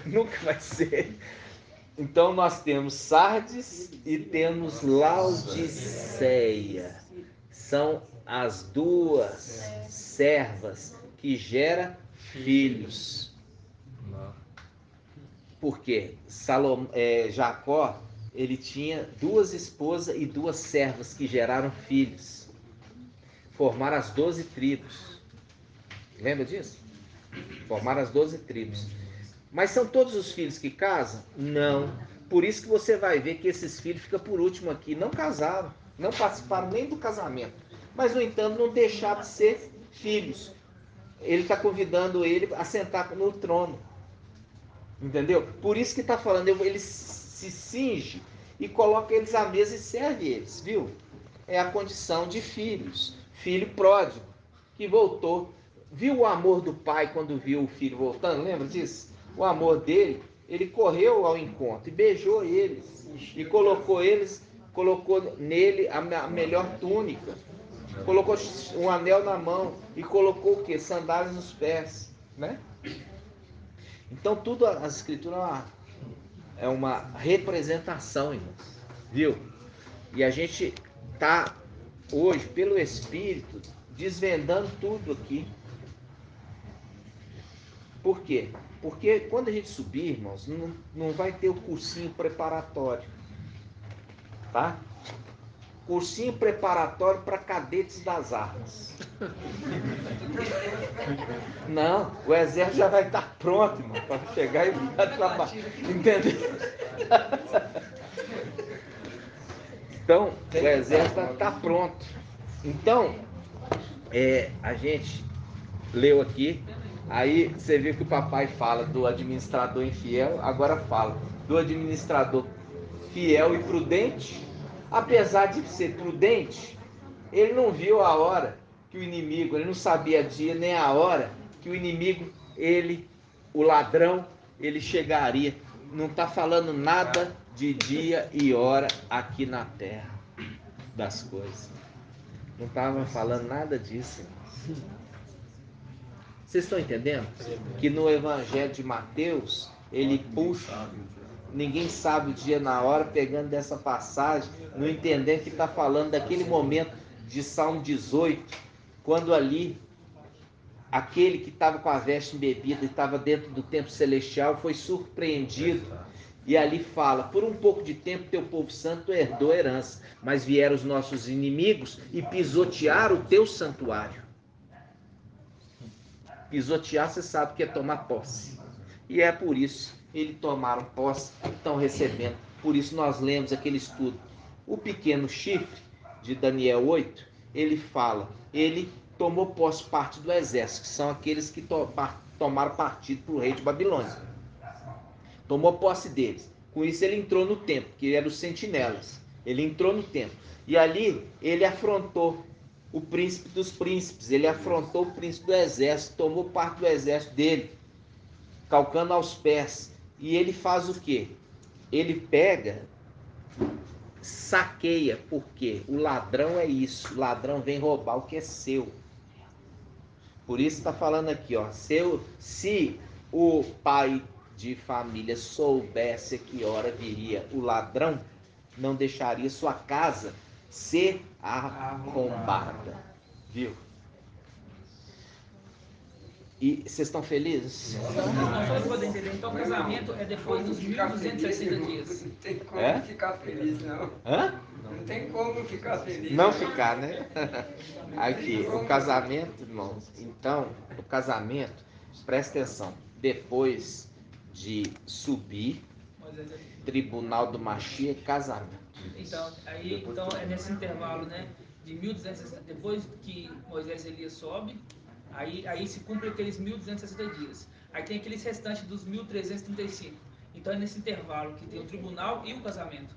Nunca vai ser. Então nós temos Sardes e temos Laodiceia. São as duas servas que geram filhos. Por quê? Jacó, ele tinha duas esposas e duas servas que geraram filhos. Formaram as 12 tribos. Lembra disso? Formaram as 12 tribos. Mas são todos os filhos que casam? Não. Por isso que você vai ver que esses filhos ficam por último aqui. Não casaram, não participaram nem do casamento. Mas, no entanto, não deixaram de ser filhos. Ele está convidando ele a sentar no trono. Entendeu? Por isso que está falando, ele se cinge e coloca eles à mesa e serve eles, viu? É a condição de filhos. Filho pródigo, que voltou. viu o amor do pai quando viu o filho voltando? Lembra disso? O amor dele, ele correu ao encontro e beijou eles. E colocou nele a melhor túnica. Colocou um anel na mão e colocou o quê? Sandálias nos pés, né? Então tudo as escrituras é uma representação, irmãos, viu? E a gente está hoje pelo Espírito desvendando tudo aqui. Por quê? Porque quando a gente subir, irmãos, não vai ter o cursinho preparatório, tá? Cursinho preparatório para cadetes das armas. Não, o exército já vai estar pronto, irmão, para chegar e trabalhar. Entendeu? Então, o exército vai estar pronto. Então, a gente leu aqui, aí você viu que o papai fala do administrador infiel, agora fala do administrador fiel e prudente. Apesar de ser prudente, ele não viu a hora que o inimigo, ele não sabia a dia nem a hora que o inimigo, o ladrão, ele chegaria. Não está falando nada de dia e hora aqui na terra das coisas. Não estava falando nada disso. Vocês estão entendendo? Que no Evangelho de Mateus, ele puxa, ninguém sabe o dia na hora, pegando dessa passagem, não entendendo que está falando daquele momento de Salmo 18, quando ali, aquele que estava com a veste embebida e estava dentro do templo celestial, foi surpreendido. E ali fala, por um pouco de tempo teu povo santo herdou a herança, mas vieram os nossos inimigos e pisotearam o teu santuário. Pisotear, você sabe que é tomar posse. E é por isso, eles tomaram posse, estão recebendo. Por isso nós lemos aquele estudo. O pequeno chifre, de Daniel 8, ele fala, ele tomou posse parte do exército, que são aqueles que tomaram partido para o rei de Babilônia. Tomou posse deles. Com isso ele entrou no templo, que eram os sentinelas. Ele entrou no templo. E ali ele afrontou o príncipe dos príncipes. Ele afrontou o príncipe do exército. Tomou parte do exército dele, calcando aos pés. E ele faz o quê? Ele pega, saqueia. Por quê? O ladrão é isso. O ladrão vem roubar o que é seu. Por isso está falando aqui, ó. Se o pai de família soubesse que hora viria o ladrão, não deixaria sua casa ser arrombada. Viu? E vocês estão felizes? Não, só para poder entender. Então, o casamento é depois dos 1260 dias. Não tem como ficar feliz, não. Hã? Não tem como ficar feliz. Não ficar, né? Aqui, o casamento, irmãos. Então, o casamento, presta atenção, depois de subir, tribunal do Mashiach, casamento. Então, é nesse intervalo, né? De 1260, depois que Moisés e Elias sobe, aí se cumpre aqueles 1260 dias. Aí tem aqueles restantes dos 1335. Então é nesse intervalo que tem o tribunal e o casamento.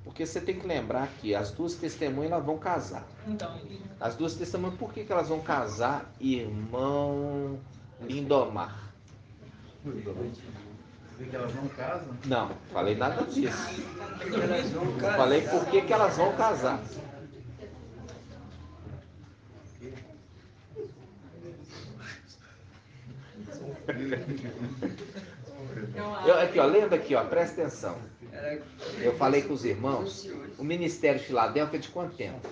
Porque você tem que lembrar que as duas testemunhas elas vão casar. Então, as duas testemunhas, por que elas vão casar, irmão Lindomar? Que elas não casam? Não, falei nada disso. Falei por que elas vão casar. Aqui, ó, lembra aqui, ó, presta atenção. Eu falei com os irmãos, o ministério de Filadélfia é de quanto tempo?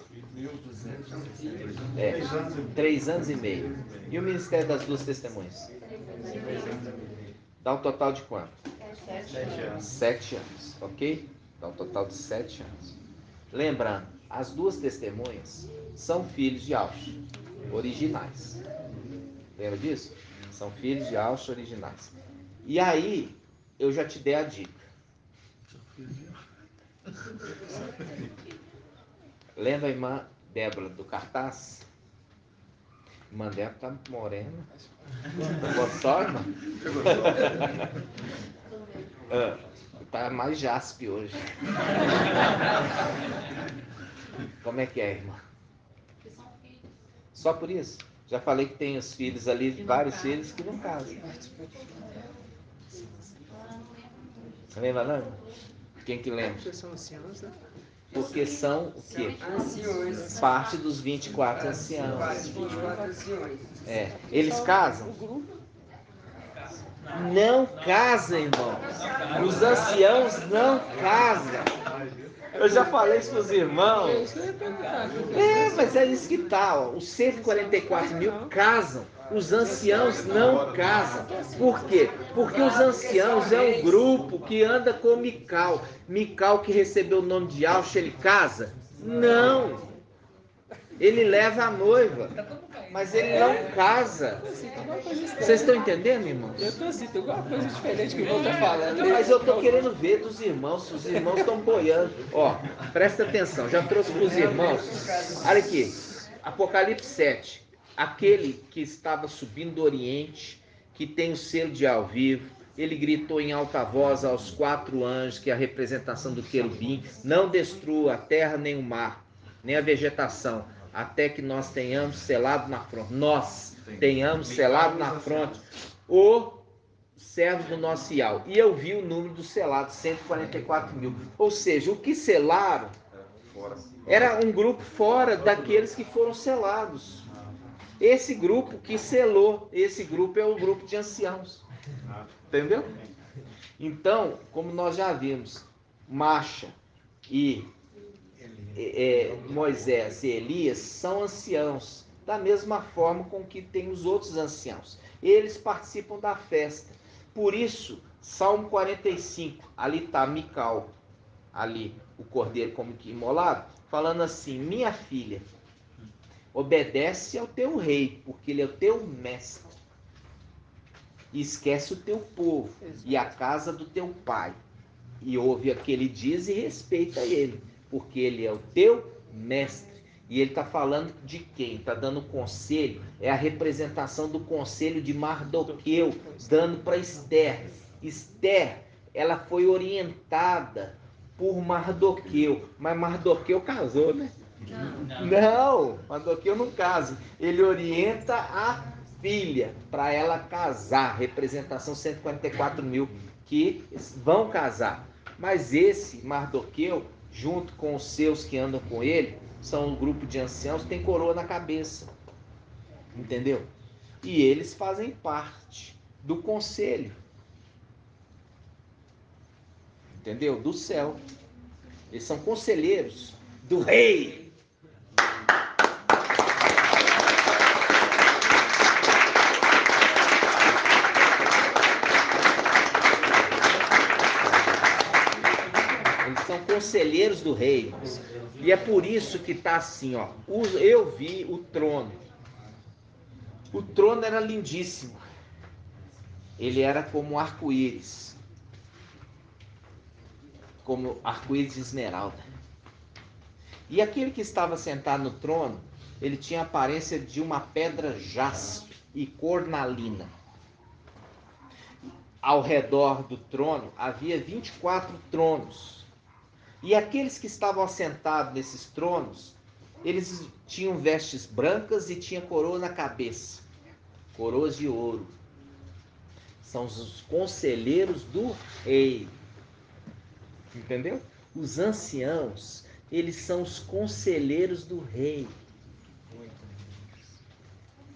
3 anos e meio. E o ministério das duas testemunhas? Dá um total de quanto? 7 anos, ok? Dá um total de 7 anos. Lembrando, as duas testemunhas são filhos de Aush, originais. Lembra disso? São filhos de Aush originais. E aí, eu já te dei a dica. Lembra a irmã Débora do cartaz? Irmã Débora tá morena. Pegou só, irmã? Tá mais jaspe hoje. Como é que é, irmã? Só por isso? Já falei que tem os filhos ali, vários filhos que não casam. Lembra não? Quem que lembra? Porque são anciãos, né? Porque são o quê? Anciões. Parte dos 24 anciãos. Quase 24 anciões. É. Eles casam? Não casam, irmão. Os anciãos não casam. Eu já falei isso para os irmãos. Mas é isso que tá. Ó. Os 144 mil casam. Os anciãos não casam. Por quê? Porque os anciãos é um grupo que anda com Mical. Mical que recebeu o nome de Auxa, ele casa? Não. Ele leva a noiva. Mas ele não casa. Vocês estão entendendo, irmãos? Eu tô assim, tem alguma coisa diferente que o irmão tá falando. Mas eu tô querendo ver dos irmãos, se os irmãos estão boiando. Ó, presta atenção, já trouxe para os irmãos. Olha aqui, Apocalipse 7. Aquele que estava subindo do Oriente, que tem o selo de ao vivo, ele gritou em alta voz aos 4 anjos, que é a representação do querubim: não destrua a terra nem o mar, nem a vegetação, até que nós tenhamos selado na fronte. Nós tenhamos selado na fronte o servo do nosso Ial. E eu vi o número dos selados, 144 mil. Ou seja, o que selaram era um grupo fora daqueles que foram selados. Esse grupo que selou, esse grupo é o grupo de anciãos. Entendeu? Então, como nós já vimos, Macha e Moisés e Elias são anciãos, da mesma forma com que tem os outros anciãos. Eles participam da festa. Por isso, Salmo 45, ali está Mical, ali o cordeiro como que imolado, falando assim: minha filha, obedece ao teu rei, porque ele é o teu mestre. E esquece o teu povo e a casa do teu pai. E ouve o que ele diz e respeita ele, porque ele é o teu mestre. E ele está falando de quem? Está dando conselho. É a representação do conselho de Mardoqueu, dando para Esther. Esther, ela foi orientada por Mardoqueu, mas Mardoqueu casou, né? Não, Mardoqueu não casa. Ele orienta a filha para ela casar. Representação 144 mil que vão casar. Mas esse Mardoqueu, junto com os seus que andam com ele, são um grupo de anciãos, tem coroa na cabeça. Entendeu? E eles fazem parte do conselho. Entendeu? Do céu. Eles são conselheiros do rei. Eles são conselheiros do rei. E é por isso que está assim, ó. Eu vi o trono. O trono era lindíssimo. Ele era como arco-íris. Como arco-íris de esmeralda. E aquele que estava sentado no trono, ele tinha a aparência de uma pedra jaspe e cornalina. Ao redor do trono havia 24 tronos. E aqueles que estavam assentados nesses tronos, eles tinham vestes brancas e tinham coroa na cabeça. Coroas de ouro. São os conselheiros do rei. Entendeu? Os anciãos, eles são os conselheiros do rei.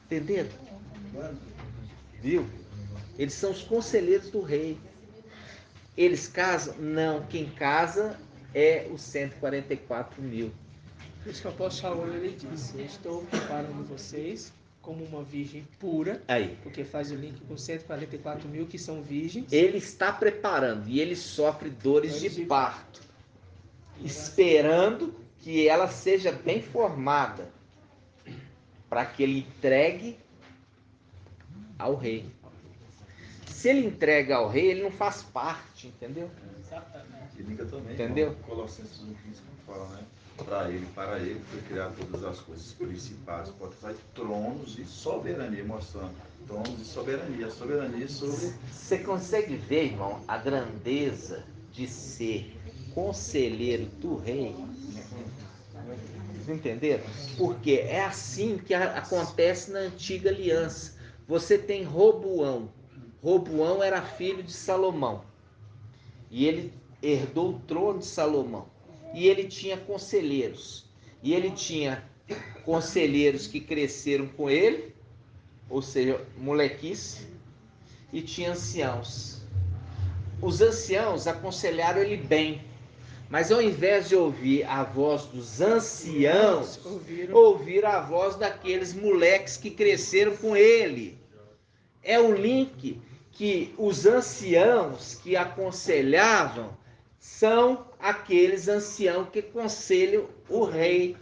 Entenderam? Viu? Eles são os conselheiros do rei. Eles casam? Não. Quem casa é os 144 mil. Por isso que o apóstolo Paulo ele disse: eu estou preparando vocês como uma virgem pura. Aí. Porque faz o link com 144 mil que são virgens. Ele está preparando e ele sofre dores de parto, esperando que ela seja bem formada, para que ele entregue ao rei. Se ele entrega ao rei, ele não faz parte, entendeu? E liga também, entendeu? Colossenses 1,15 fala, né? Para ele foi criar todas as coisas principais, potestade, tronos e soberania, mostrando tronos e soberania, a soberania sobre... Você consegue ver, irmão, a grandeza de ser conselheiro do rei? entenderam? Porque é assim que acontece na antiga aliança. Você tem Roboão. Roboão era filho de Salomão. E ele herdou o trono de Salomão. E ele tinha conselheiros. E ele tinha conselheiros que cresceram com ele, ou seja, molequice, e tinha anciãos. Os anciãos aconselharam ele bem, mas ao invés de ouvir a voz dos anciãos, ouviram a voz daqueles moleques que cresceram com ele. É o link que os anciãos que aconselhavam são aqueles anciãos que aconselham o rei.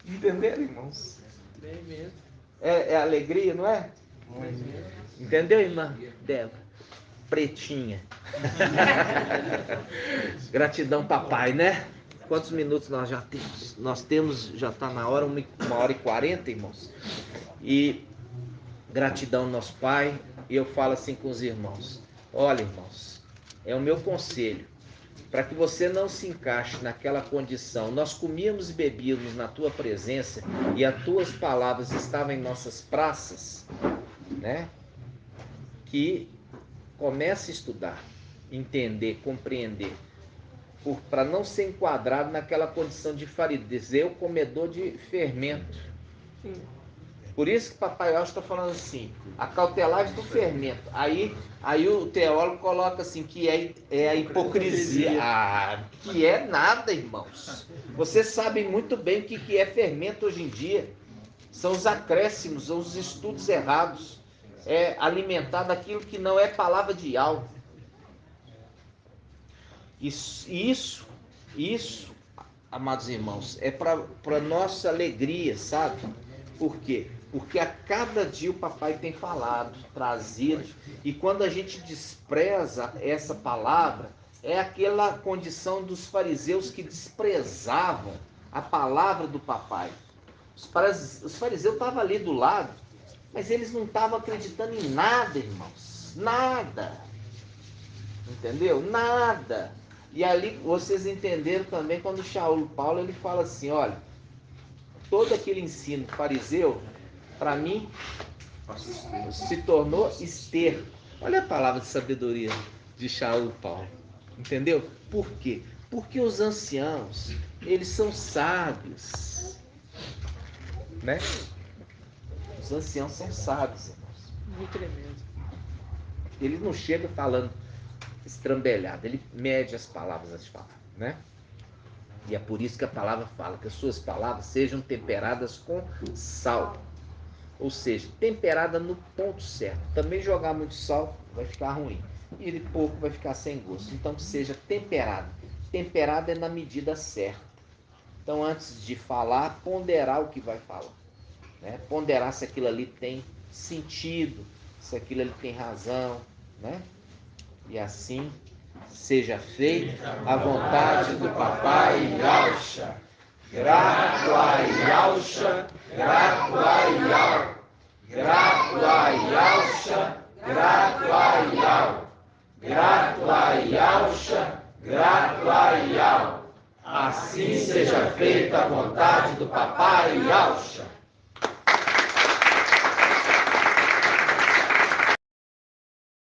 Entenderam, irmãos? Bem mesmo. É alegria, não é? Entendeu, irmã Débora? Pretinha. Gratidão, papai, né? Quantos minutos nós já temos? Nós temos, já está na hora, 1h40, irmãos. E gratidão, nosso pai. E eu falo assim com os irmãos: olha, irmãos, é o meu conselho, para que você não se encaixe naquela condição. Nós comíamos e bebíamos na tua presença e as tuas palavras estavam em nossas praças, né? Que comece a estudar, entender, compreender, para não ser enquadrado naquela condição de fariseu, comedor de fermento. Sim. Por isso que Papai Noel está falando assim, acautelai do fermento. Aí o teólogo coloca assim, que é a hipocrisia. Ah, que é nada, irmãos. Vocês sabem muito bem o que é fermento hoje em dia. São os acréscimos, são os estudos errados. É alimentar daquilo que não é palavra de algo. Isso, amados irmãos, é para nossa alegria, sabe? Por quê? Porque a cada dia o papai tem falado, trazido, e quando a gente despreza essa palavra, é aquela condição dos fariseus que desprezavam a palavra do papai. Os fariseus estavam ali do lado, mas eles não estavam acreditando em nada, irmãos. Nada. Entendeu? Nada. E ali vocês entenderam também quando Paulo ele fala assim, olha, todo aquele ensino fariseu, para mim, se tornou esterco. Olha a palavra de sabedoria de Paulo. Entendeu? Por quê? Porque os anciãos, eles são sábios. Né? Os anciãos são sábios, irmãos. Muito tremendo. Ele não chega falando estrambelhado, ele mede as palavras antes de falar, né? E é por isso que a palavra fala que as suas palavras sejam temperadas com sal. Ou seja, temperada no ponto certo. Também jogar muito sal vai ficar ruim. E pouco vai ficar sem gosto. Então que seja temperada. Temperada é na medida certa. Então antes de falar, ponderar o que vai falar. Né? Ponderar se aquilo ali tem sentido, se aquilo ali tem razão. Né? E assim seja feita a vontade do Papai Yalcha. Grato a Yalcha, grato a Yal. Grato a Yalcha, grato a Yal. Grato a Yalcha, grato a Yal. Assim seja feita a vontade do Papai Yalcha.